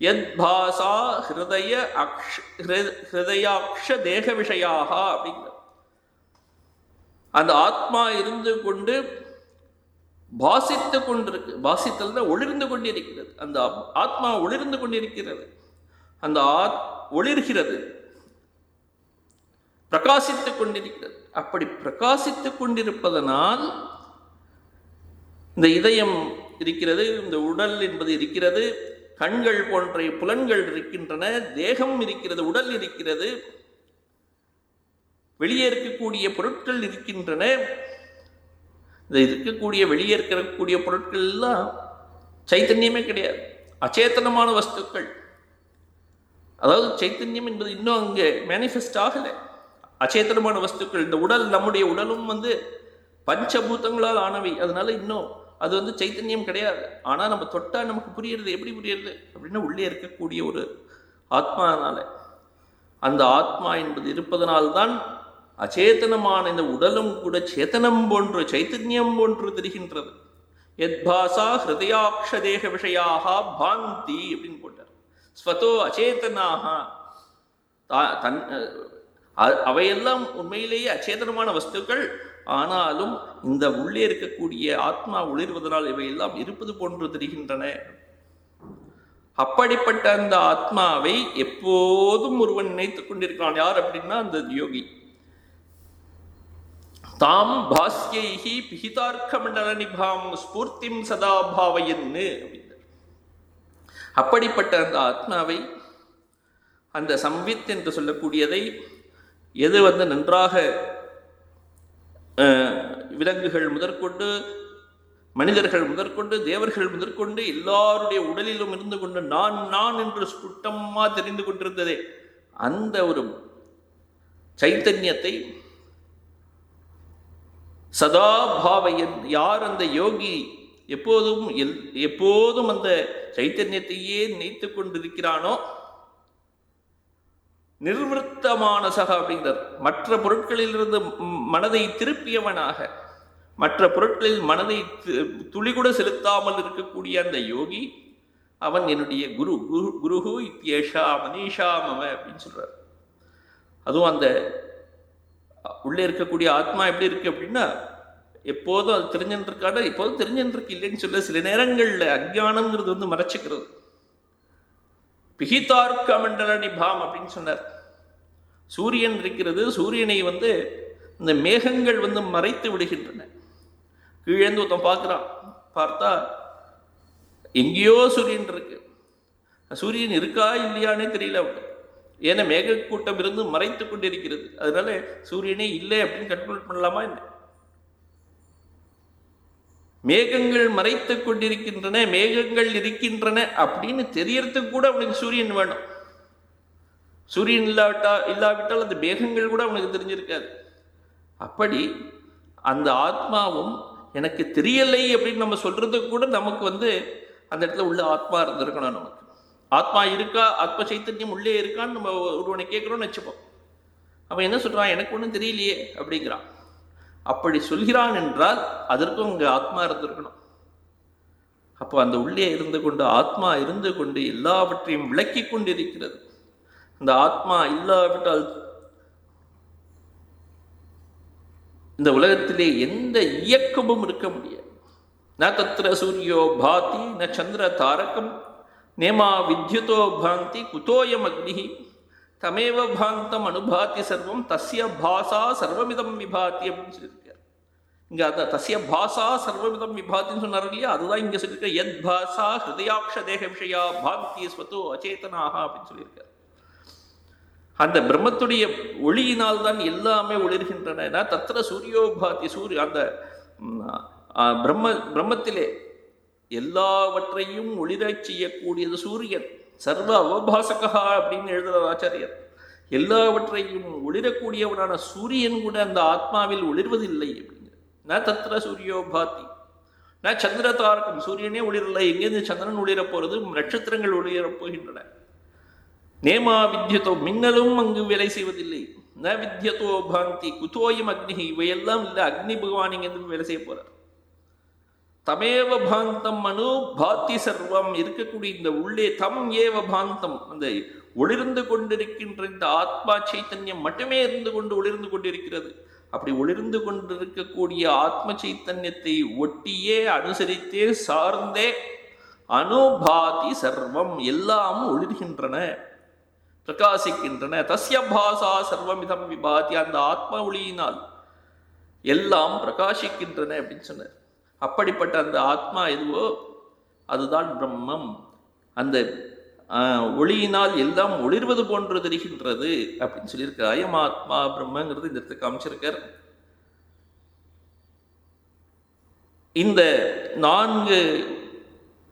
யத் பாசா ஹிருதயாக்ஷ தேக விஷயாக அப்படிங்கிற அந்த ஆத்மா இருந்து கொண்டு பாசித்து கொண்டிருக்கு. பாசித்தல் ஒளிர்ந்து கொண்டிருக்கிறது. அந்த ஆத்மா ஒளிர்ந்து கொண்டிருக்கிறது. அந்த ஒளிர்கிறது, பிரகாசித்துக் கொண்டிருக்கிறது. அப்படி பிரகாசித்துக் கொண்டிருப்பதனால் இந்த இதயம் இருக்கிறது, இந்த உடல் என்பது இருக்கிறது, கண்கள் போன்ற புலன்கள் இருக்கின்றன, தேகம் இருக்கிறது, உடல் இருக்கிறது, வெளியே இருக்கக்கூடிய பொருட்கள் இருக்கின்றன. இந்த இருக்கக்கூடிய வெளியே இருக்கக்கூடிய பொருட்கள் எல்லாம் சைத்தன்யமே கிடையாது, அச்சேதனமான வஸ்துக்கள். அதாவது சைத்தன்யம் என்பது இன்னும் அங்கே மேனிஃபெஸ்ட் ஆகலை. அச்சேதனமான வஸ்துக்கள். இந்த உடல், நம்முடைய உடலும் பஞ்சபூதங்களால் ஆனவை. அதனால இன்னும் அது சைத்தன்யம் கிடையாது. ஆனால் நம்ம தொட்டா நமக்கு புரியுறது. எப்படி புரியுறது அப்படின்னா உள்ளே இருக்கக்கூடிய ஒரு ஆத்மானால. அந்த ஆத்மா என்பது இருப்பதனால்தான் அச்சேதனமான இந்த உடலும் கூட சேத்தனம் போன்று, சைத்தன்யம் போன்று தெரிகின்றது. எத் பாசா ஹிருதயாக்ஷ தேக விஷயாக பாந்தி அப்படின்னு போட்டார். ஸ்வதோ அச்சேதனாக, அவையெல்லாம் உண்மையிலேயே அச்சேதனமான வஸ்துக்கள். ஆனாலும் இந்த உள்ளே இருக்கக்கூடிய ஆத்மா ஒளிர்வதனால் இவையெல்லாம் இருப்பது போன்று தெரிகின்றன. அப்படிப்பட்ட அந்த ஆத்மாவை எப்போதும் ஒருவன் நினைத்துக் கொண்டிருக்கிறான். யார் அப்படின்னா அந்த யோகி. தாம் பாஸ்யைஹி பிஹிதார்க்க மண்டல நிபாம் ஸ்பூர்த்திம் சதா பாவயன்னு அப்படின்னார். அப்படிப்பட்ட அந்த ஆத்மாவை, அந்த சம்வித் என்று சொல்லக்கூடியதை, எது நன்றாக விலங்குகள் முதற்கொண்டு, மனிதர்கள் முதற்கொண்டு, தேவர்கள் முதற்கொண்டு எல்லாருடைய உடலிலும் இருந்து கொண்டு நான் நான் என்று சுட்டமா தெரிந்து கொண்டிருந்ததே, அந்த ஒரு சைத்தன்யத்தை சதா பாவையன், யார் அந்த யோகி எப்போதும் அந்த சைத்தன்யத்தையே நினைத்து கொண்டிருக்கிறானோ, நிர்வൃத்தமான சக அப்படிங்கிறார். மற்ற பொருட்களிலிருந்து மனதை திருப்பியவனாக, மற்ற பொருட்களில் மனதை துளிகூட செலுத்தாமல் இருக்கக்கூடிய அந்த யோகி, அவன் என்னுடைய குரு. குருஹு இத்யேஷா மனிஷா மம அப்படின்னு சொல்றார். அதுவும் அந்த உள்ளே இருக்கக்கூடிய ஆத்மா எப்படி இருக்கு அப்படின்னா எப்போதும் அது தெரிஞ்சின்றிருக்காட, எப்போதும் தெரிஞ்சின்றிருக்கு இல்லைன்னு சொல்ல. சில நேரங்களில் அஜ்ஞானம்ங்கிறது மறைச்சிக்கிறது. பிஹிதார்க்க மண்டல நிபாம் அப்படின்னு சொன்னார். சூரியன் இருக்கிறது, சூரியனை இந்த மேகங்கள் மறைத்து விடுகின்றன. கீழேந்து ஒருத்தன் பார்க்குறான், பார்த்தா எங்கேயோ சூரியன் இருக்கு. சூரியன் இருக்கா இல்லையானே தெரியல அவனுக்கு. ஏன்னா மேகக்கூட்டம் இருந்து மறைத்து கொண்டிருக்கிறது. அதனால சூரியனே இல்லை அப்படின்னு கன்க்ளூட் பண்ணலாமா என்ன? மேகங்கள் மறைத்து கொண்டிருக்கின்றன, மேகங்கள் இருக்கின்றன அப்படின்னு தெரியறதுக்கு கூட அவனுக்கு சூரியன் வேணும். சூரியன் இல்லாவிட்டால் அந்த மேகங்கள் கூட அவனுக்கு தெரிஞ்சிருக்காது. அப்படி அந்த ஆத்மாவும் எனக்கு தெரியலை அப்படின்னு நம்ம சொல்றதுக்கு கூட நமக்கு அந்த இடத்துல உள்ள ஆத்மா இருந்திருக்கணும். நமக்கு ஆத்மா இருக்கா, ஆத்ம சைத்தன்யம் உள்ளே இருக்கான்னு நம்ம ஒருவனை கேட்குறோம்னு வச்சுப்போம். அவன் என்ன சொல்றான், எனக்கு ஒன்றும் தெரியலையே அப்படிங்கிறான். அப்படி சொல்கிறான் என்றால் அதற்கும் அங்கே ஆத்மா இருந்திருக்கணும். அப்போ அந்த உள்ளே இருந்து கொண்டு ஆத்மா இருந்து கொண்டு எல்லாவற்றையும் விளக்கி கொண்டிருக்கிறது. அந்த ஆத்மா இல்லாவிட்டால் இந்த உலகத்திலே எந்த இயக்கமும் இருக்க முடியாது. ந தத்ர சூரியோ பாதி ந சந்திர தாரகம் நேமா வித்யுதோ பாந்தி குதோயம் அக்னி தமேவ பாந்தம் அனுபாதி சர்வம் தஸ்ய பாசா சர்வமிதம் விபாதி அப்படின்னு சொல்லியிருக்கார். இங்கே அந்த தஸ்ய பாசா சர்வமிதம் விபாத்தின்னு சொன்னார் இல்லையா, அதுதான் இங்கே சொல்லியிருக்க. யத் பாசா ஹிருதயாக்ஷ தேக விஷயா பாந்தி ஸ்வதோ அச்சேதனாக அப்படின்னு சொல்லியிருக்கார். அந்த பிரம்மத்துடைய ஒளியினால் தான் எல்லாமே ஒளிர்கின்றன. தத்திர சூரியோபாதி சூரிய அந்த பிரம்மத்திலே எல்லாவற்றையும் ஒளிரச் செய்யக்கூடியது சூரியன். சர்வ அவபாசகா அப்படின்னு எழுதுகிறார் ஆச்சாரியர். எல்லாவற்றையும் ஒளிரக்கூடியவனான சூரியன் கூட அந்த ஆத்மாவில் ஒளிர்வதில்லை அப்படிங்கிற. ந தத்திர சூரியோபாதி ந சந்திர தாரகம், சூரியனே ஒளிரலை, எங்கேருந்து சந்திரன் ஒளிரப் போகிறது, நட்சத்திரங்கள் ஒளிரப் போகின்றன. நேமா வித்யுதோ, மின்னலும் அங்கு வேலை செய்வதில்லை. ந வித்யதோ பாந்தி குதோயம் அக்னி, இவையெல்லாம் இல்லை, அக்னி பகவான் இங்கிருந்து வேலை செய்ய போறார். தமேவ பாந்தம் அனு பாத்தி சர்வம், இருக்கக்கூடிய இந்த உள்ளே தம் ஏவ பாந்தம், அந்த ஒளிர்ந்து கொண்டிருக்கின்ற இந்த ஆத்மா சைத்தன்யம் மட்டுமே இருந்து கொண்டு ஒளிர்ந்து கொண்டிருக்கிறது. அப்படி ஒளிர்ந்து கொண்டிருக்கக்கூடிய ஆத்ம சைத்தன்யத்தை ஒட்டியே அனுசரித்தே சார்ந்தே அனுபாதி சர்வம், எல்லாம் ஒளிர்கின்றன, பிரகாசிக்கின்றன. தஸ்ய பாசா சர்வமிதம் விபாதி, அந்த ஆத்மா ஒளியினால் எல்லாம் பிரகாசிக்கின்றன அப்படின்னு சொன்னார். அப்படிப்பட்ட அந்த ஆத்மா எதுவோ அதுதான் பிரம்மம். அந்த ஒளியினால் எல்லாம் ஒளிர்வது போன்று தெரிகின்றது அப்படின்னு சொல்லியிருக்க. அயம் ஆத்மா பிரம்மங்கிறது இந்த இடத்துக்கு அமைச்சிருக்கார். இந்த 4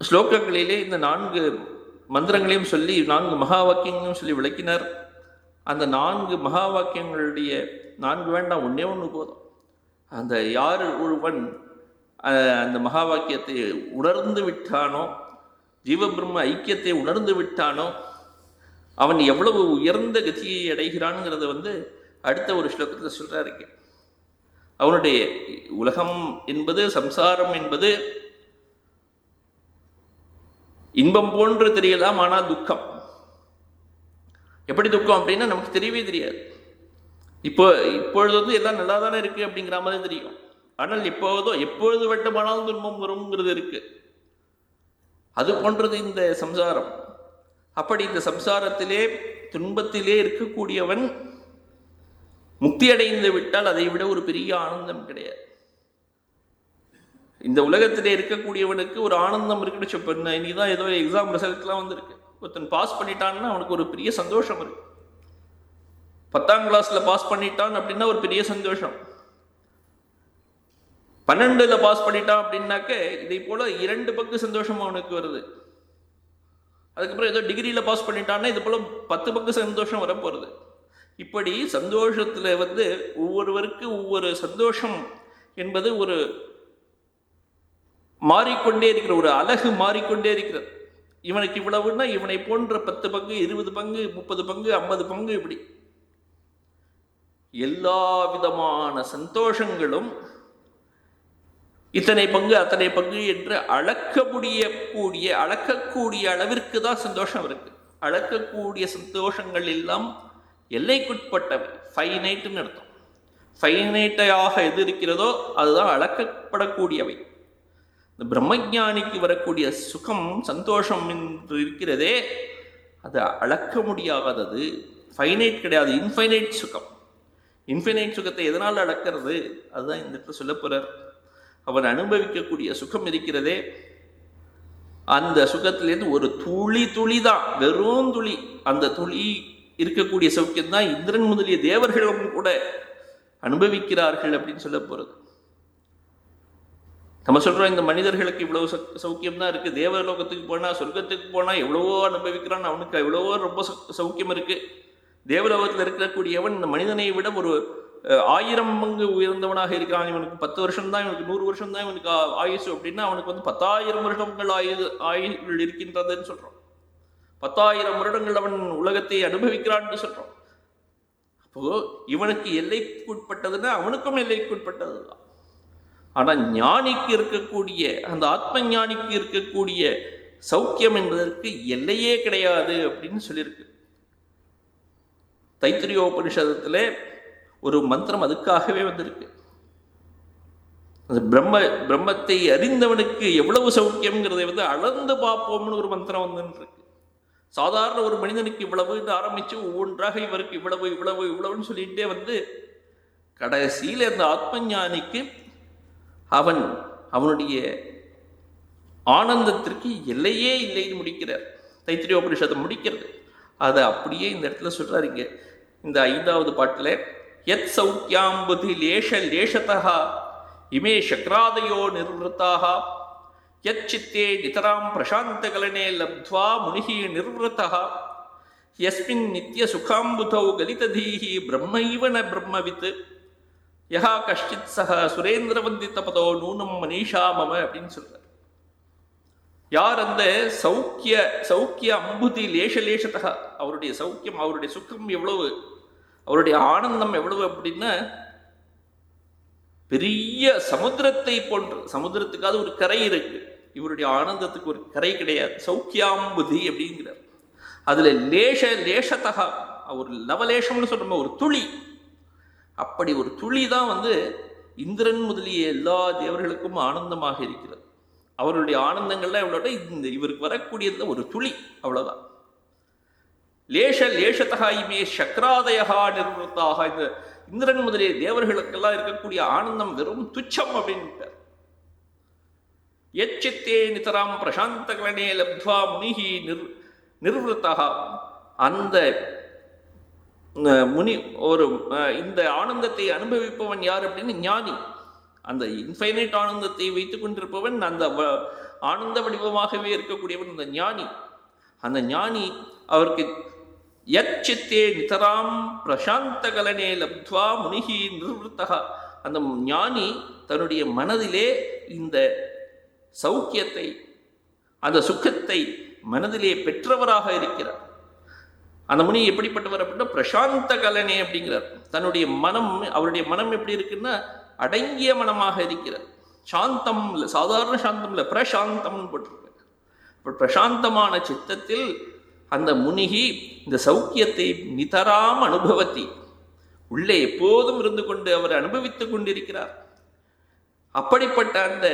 ஸ்லோகங்களிலே இந்த 4 மந்திரங்களையும் சொல்லி 4 மகா வாக்கியங்களையும் சொல்லி விளக்கினார். அந்த 4 மகா வாக்கியங்களுடைய 4 வேண்டாம், ஒன்னே ஒன்று போதும். அந்த யார் ஒருவன் அந்த மகா வாக்கியத்தை உணர்ந்து விட்டானோ, ஜீவபிரம்ம ஐக்கியத்தை உணர்ந்து விட்டானோ, அவன் எவ்வளவு உயர்ந்த கதியை அடைகிறான்ங்கிறத அடுத்த ஒரு ஸ்லோகத்தில் சொல்றாரு. அவனுடைய உலகம் என்பது, சம்சாரம் என்பது இன்பம் போன்று தெரியலாம், ஆனால் துக்கம். எப்படி துக்கம் அப்படின்னா நமக்கு தெரியவே தெரியாது. இப்பொழுது எல்லாம் நல்லா தானே இருக்கு அப்படிங்கிற மாதிரி தெரியும். ஆனால் எப்பொழுது வட்டமானாலும் துன்பம் வரும்ங்கிறது இருக்கு. அது போன்றது இந்த சம்சாரம். அப்படி இந்த சம்சாரத்திலே துன்பத்திலே இருக்கக்கூடியவன் முக்தி அடைந்து விட்டால் அதை விட ஒரு பெரிய ஆனந்தம் கிடையாது. இந்த உலகத்திலே இருக்கக்கூடியவனுக்கு ஒரு ஆனந்தம் இருக்குன்னு சொன்ன. இன்னைக்குதான் ஏதோ எக்ஸாம் ரிசல்ட்லாம் வந்திருக்கு. ஒருத்தன் பாஸ் பண்ணிட்டான்னா அவனுக்கு ஒரு பெரிய சந்தோஷம் இருக்கு. 10ஆம் கிளாஸ்ல பாஸ் பண்ணிட்டான் அப்படின்னா ஒரு பெரிய சந்தோஷம். 12ல் பாஸ் பண்ணிட்டான் அப்படின்னாக்க இதை போல 2 பங்கு சந்தோஷம் அவனுக்கு வருது. அதுக்கப்புறம் ஏதோ டிகிரியில் பாஸ் பண்ணிட்டான்னா இது போல 10 பங்கு சந்தோஷம் வரப்போகிறது. இப்படி சந்தோஷத்தில் ஒவ்வொருவருக்கு ஒவ்வொரு சந்தோஷம் என்பது ஒரு மாறிக்கொண்டே இருக்கிற ஒரு அழகு மாறிக்கொண்டே இருக்கிறது. இவனுக்கு இவ்வளவுன்னா இவனை போன்ற 10 பங்கு 20 பங்கு 30 பங்கு 50 பங்கு, இப்படி எல்லா விதமான சந்தோஷங்களும் இத்தனை பங்கு அத்தனை பங்கு என்று அளக்கக்கூடிய அளவிற்கு தான் சந்தோஷம் இருக்கு. அளக்கக்கூடிய சந்தோஷங்கள் எல்லாம் எல்லைக்குட்பட்டவை, ஃபைனைட்னு அர்த்தம். ஃபைனைட்டாக எது இருக்கிறதோ அதுதான் அளக்கப்படக்கூடியவை. இந்த பிரம்மஞானிக்கு வரக்கூடிய சுகம் சந்தோஷம் என்று இருக்கிறதே அது அளக்க முடியாதது, ஃபைனைட் கிடையாது, இன்ஃபைனைட் சுகம். இன்ஃபைனைட் சுகத்தை எதனால் அளக்கிறது அதுதான் இந்த இடத்துல சொல்ல போறார். அவன் அனுபவிக்கக்கூடிய சுகம் இருக்கிறதே அந்த சுகத்திலேருந்து ஒரு துளி தான், வெறும் துளி, அந்த துளி இருக்கக்கூடிய சௌக்கியம் தான் இந்திரன் முதலிய தேவர்களும் கூட அனுபவிக்கிறார்கள் அப்படின்னு சொல்ல போறது. நம்ம சொல்றோம் இந்த மனிதர்களுக்கு இவ்வளவு சௌக்கியம் தான் இருக்கு, தேவலோகத்துக்கு போனா சொர்க்கத்துக்கு போனா எவ்வளவோ அனுபவிக்கிறான், அவனுக்கு எவ்வளவோ ரொம்ப சௌக்கியம் இருக்கு. தேவலோகத்தில் இருக்கக்கூடியவன் இந்த மனிதனை விட ஒரு 1000 பங்கு உயர்ந்தவனாக இருக்கிறான். இவனுக்கு 10 வருஷம் தான், இவனுக்கு 100 வருஷம் தான் இவனுக்கு ஆயுசு அப்படின்னா அவனுக்கு 10,000 வருடங்கள் ஆயுள் இருக்கின்றதுன்னு சொல்றோம். 10,000 வருடங்கள் அவன் உலகத்தை அனுபவிக்கிறான்னு சொல்றோம். இப்போ இவனுக்கு எல்லைக்குட்பட்டதுன்னா அவனுக்கும் எல்லைக்குட்பட்டது தான். ஆனால் ஞானிக்கு இருக்கக்கூடிய அந்த ஆத்ம ஞானிக்கு இருக்கக்கூடிய சௌக்கியம் என்பதற்கு எல்லையே கிடையாது அப்படின்னு சொல்லியிருக்கு. தைத்திரியோபனிஷதத்தில் ஒரு மந்திரம் அதுக்காகவே வந்திருக்கு. அந்த பிரம்மத்தை அறிந்தவனுக்கு எவ்வளவு சௌக்கியம்ங்கிறதை அளந்து பார்ப்போம்னு ஒரு மந்திரம் வந்துருக்கு. சாதாரண ஒரு மனிதனுக்கு இவ்வளவுன்னு ஆரம்பித்து ஒவ்வொன்றாக இவருக்கு இவ்வளவு இவ்வளவு இவ்வளவுன்னு சொல்லிகிட்டே கடைசியில் அந்த ஆத்ம ஞானிக்கு அவனுடைய ஆனந்தத்திற்கு எல்லையே இல்லைன்னு முடிக்கிறார். தைத்திரியோபனிஷத்தை முடிக்கிறது அதை அப்படியே இந்த இடத்துல சொல்றாருங்க. இந்த 5வது பாட்டில் யத் சௌக்கியாம்புதி லேஷ லேஷதா இமே சக்ராதயோ நிர்வృతాः யத் சித்தே நிதராம் பிரசாந்தகலனே லப்த்வா முனிஹி நிர்வృతः யஸ்மின் நித்ய சுகாம்புதௌ கலிததீஹி பிரம்மைவ ந பிரம்மவித் யஹா கஷ்டித் சஹ சுரேந்திரவந்தித பதோ நூனம் மனிஷா மம அப்படின்னு சொல்றார். யார் அந்த சௌக்கிய அம்புதி லேஷலேஷத்தக அவருடைய சௌக்கியம், அவருடைய சுக்கம் எவ்வளவு, அவருடைய ஆனந்தம் எவ்வளவு அப்படின்னா பெரிய சமுத்திரத்தை போன்று, சமுத்திரத்துக்காவது ஒரு கரை இருக்கு, இவருடைய ஆனந்தத்துக்கு ஒரு கரை கிடையாது. சௌக்கியாம்புதி அப்படிங்கிறார். அதுல லேஷத்தக ஒரு லவலேஷம்னு சொல்றோம், ஒரு துளி, அப்படி ஒரு துளி தான் இந்திரன் முதலிய எல்லா தேவர்களுக்கும் ஆனந்தமாக இருக்கிறது. அவருடைய ஆனந்தங்கள்லாம் எவ்வளோ, இந்த இவருக்கு வரக்கூடியதுல ஒரு துளி, அவ்வளவுதான். லேஷதா இமே சக்ராதயா நிர்வృతాः, இந்த இந்திரன் முதலிய தேவர்களுக்கெல்லாம் இருக்கக்கூடிய ஆனந்தம் வெறும் துச்சம் அப்படின்ட்டார். யச்சித்தே நிதராம் பிரசாந்தகலனே லப்த்வா முனிஹி நிர்வృతः, அந்த முனி இந்த ஆனந்தத்தை அனுபவிப்பவன் யார் அப்படின்னு ஞானி. அந்த இன்ஃபைனைட் ஆனந்தத்தை வைத்துக் கொண்டிருப்பவன், அந்த ஆனந்த வடிவமாகவே இருக்கக்கூடியவன் அந்த ஞானி. அந்த ஞானி அவருக்கு யச்சித்தே நிதராம் பிரசாந்தகலனே லப்த்வா முனிஹி நிர்வృతः, அந்த ஞானி தன்னுடைய மனதிலே இந்த சௌக்கியத்தை, அந்த சுகத்தை மனதிலே பெற்றவராக இருக்கிறார். அந்த முனி எப்படிப்பட்டவர் அப்படின்னா பிரசாந்த கலனே அப்படிங்கிறார். தன்னுடைய மனம், அவருடைய மனம் எப்படி இருக்குன்னா அடங்கிய மனமாக இருக்கிறது. சாந்தம் இல்லை, சாதாரண சாந்தம் இல்லை, பிரசாந்தம்னு போட்டிருக்கு. பிரசாந்தமான சித்தத்தில் அந்த முனிகி இந்த சௌக்கியத்தை நிதராம் அனுபவத்தி, உள்ளே எப்போதும் இருந்து கொண்டு அவர் அனுபவித்துக் கொண்டிருக்கிறார். அப்படிப்பட்ட அந்த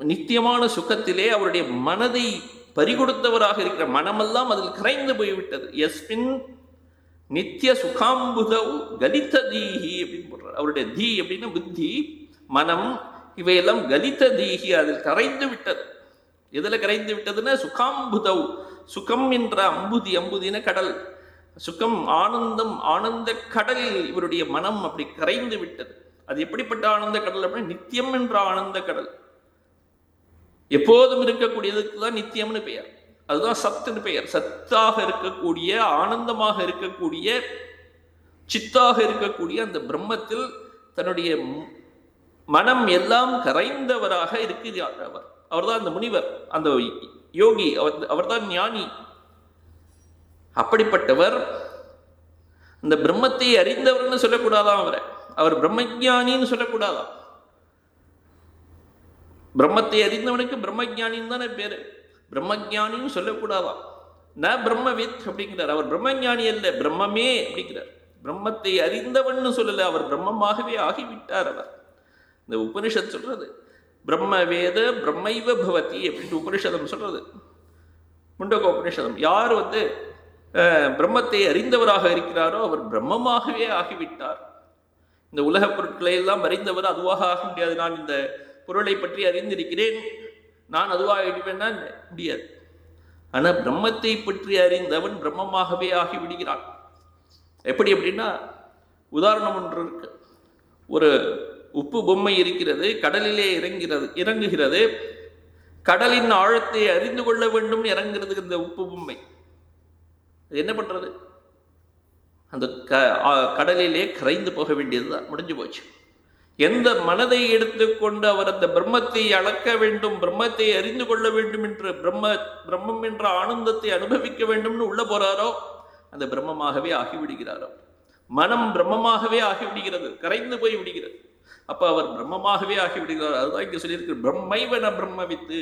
நித்தியமான சுகத்திலே அவருடைய மனதை பறிகொடுத்தவராக இருக்கிற, மனமெல்லாம் அதில் கரைந்து போய்விட்டது. எஸ்மின் நித்திய சுகாம்புதவ் கலித தீஹி அப்படின்னு போடுறார். அவருடைய தீ அப்படின்னா புத்தி, மனம், இவையெல்லாம் கலித தீஹி, அதில் கரைந்து விட்டது. எதில் கரைந்து விட்டதுன்னா சுகாம்புதவ், சுகம் என்ற அம்புதி, அம்புதின கடல், சுகம் ஆனந்தம், ஆனந்த கடலில் இவருடைய மனம் அப்படி கரைந்து விட்டது. அது எப்படிப்பட்ட ஆனந்த கடல் அப்படின்னா நித்தியம் என்ற ஆனந்த கடல், எப்போதும் இருக்கக்கூடியதுக்கு தான் நித்தியம்னு பெயர். அதுதான் சத்துன்னு பெயர். சத்தாக இருக்கக்கூடிய, ஆனந்தமாக இருக்கக்கூடிய, சித்தாக இருக்கக்கூடிய அந்த பிரம்மத்தில் தன்னுடைய மனம் எல்லாம் கரைந்தவராக இருக்கிறார் அவர். அவர்தான் அந்த முனிவர், அந்த யோகி, அவர்தான் ஞானி. அப்படிப்பட்டவர் அந்த பிரம்மத்தை அறிந்தவர்னு சொல்லக்கூடாதான் அவரை, அவர் பிரம்மஞானின்னு சொல்லக்கூடாதான். பிரம்மத்தை அறிந்தவனுக்கு பிரம்மஞானின்னு தானே பேரு, பிரம்மஞானின்னு சொல்லக்கூடாதான். ந பிரம்மவித் அப்படிங்கிறார். அவர் பிரம்மஞானி அல்ல, பிரம்மமே அப்படிங்கிறார். பிரம்மத்தை அறிந்தவன் சொல்லல, அவர் பிரம்மமாகவே ஆகிவிட்டார் அவர். இந்த உபனிஷத் சொல்றது பிரம்ம வேத பிரம்மைவ பவதி அப்படின்னு உபனிஷதம் சொல்றது, முண்டக உபனிஷதம். யார் பிரம்மத்தை அறிந்தவராக இருக்கிறாரோ அவர் பிரம்மமாகவே ஆகிவிட்டார். இந்த உலகப் பொருட்களை எல்லாம் அறிந்தவர் அதுவாக ஆக முடியாது. நான் இந்த பொருளை பற்றி அறிந்திருக்கிறேன், நான் அதுவாக ஆகிடுவேன்னா முடியாது. ஆனால் பிரம்மத்தை பற்றி அறிந்தவன் பிரம்மமாகவே ஆகிவிடுகிறான். எப்படி அப்படின்னா, உதாரணம் ஒன்று இருக்கு. ஒரு உப்பு பொம்மை இருக்கிறது, கடலிலே இறங்குகிறது. கடலின் ஆழத்தை அறிந்து கொள்ள வேண்டும் இறங்குறது இந்த உப்பு பொம்மை. என்ன பண்றது? அந்த கடலிலே கரைந்து போக வேண்டியதுதான், முடிஞ்சு போச்சு. எந்த மனதை எடுத்துக்கொண்டு அவர் அந்த பிரம்மத்தை அளக்க வேண்டும், பிரம்மத்தை அறிந்து கொள்ள வேண்டும் என்று, பிரம்மம் என்ற ஆனந்தத்தை அனுபவிக்க வேண்டும்னு உள்ள போறாரோ அந்த பிரம்மமாகவே ஆகிவிடுகிறாரோ. மனம் பிரம்மமாகவே ஆகிவிடுகிறது, கரைந்து போய் விடுகிறது. அப்ப அவர் பிரம்மமாகவே ஆகிவிடுகிறார். அதுதான் இங்க சொல்லியிருக்கு, பிரம்மைவன பிரம்மவித்து.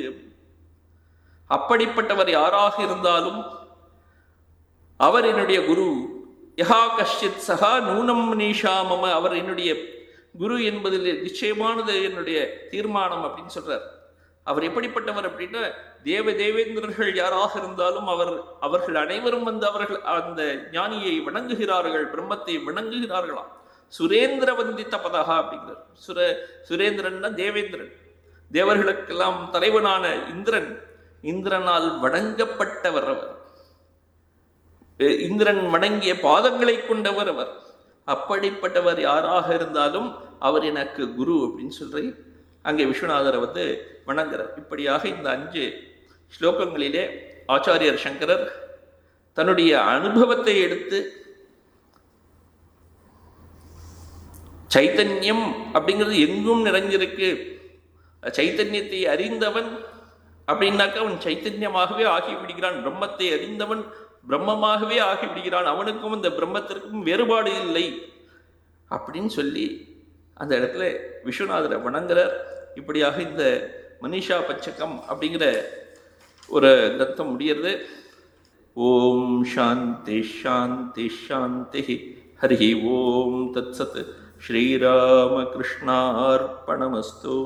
அப்படிப்பட்டவர் யாராக இருந்தாலும் அவர் என்னுடைய குரு. யஹா கஷ்டித் சகா நூனம் நீஷாமம, அவர் என்னுடைய குரு என்பதில் நிச்சயமானது என்னுடைய தீர்மானம் அப்படின்னு சொல்றார். அவர் எப்படிப்பட்டவர் அப்படின்னா, தேவேந்திரர்கள் யாராக இருந்தாலும் அவர்கள் அனைவரும் அவர்கள் அந்த ஞானியை வணங்குகிறார்கள், பிரம்மத்தை வணங்குகிறார்களாம். சுரேந்திர வந்தித்த பதகா அப்படிங்கிறார். சுரேந்திரன்னா தேவேந்திரன், தேவர்களுக்கெல்லாம் தலைவனான இந்திரன், இந்திரனால் வணங்கப்பட்டவர் அவர். இந்திரன் வணங்கிய பாதங்களை கொண்டவர் அவர். அப்படிப்பட்டவர் யாராக இருந்தாலும் அவர் எனக்கு குரு அப்படின்னு சொல்லி அங்கே விஸ்வநாதரை வணங்குறார். இப்படியாக இந்த 5 ஸ்லோகங்களிலே ஆச்சாரியர் சங்கரர் தன்னுடைய அனுபவத்தை எடுத்து, சைத்தன்யம் அப்படிங்கிறது எங்கும் நிறைஞ்சிருக்கு, சைத்தன்யத்தை அறிந்தவன் அப்படின்னாக்கா அவன் சைத்தன்யமாகவே ஆகிவிடுகிறான், பிரம்மத்தை அறிந்தவன் பிரம்மமாகவே ஆகிவிடுகிறான், அவனுக்கும் இந்த பிரம்மத்திற்கும் வேறுபாடு இல்லை அப்படின்னு சொல்லி அந்த இடத்துல விஸ்வநாதரை வணங்குறார். இப்படியாக இந்த மனிஷா பஞ்சகம் அப்படிங்கிற ஒரு கிரந்தம் முடிகிறது. ஓம் சாந்தி ஷாந்தி ஷாந்தி. ஹரி ஓம் தத்சத். ஸ்ரீராமகிருஷ்ணார்ப்பணமஸ்து.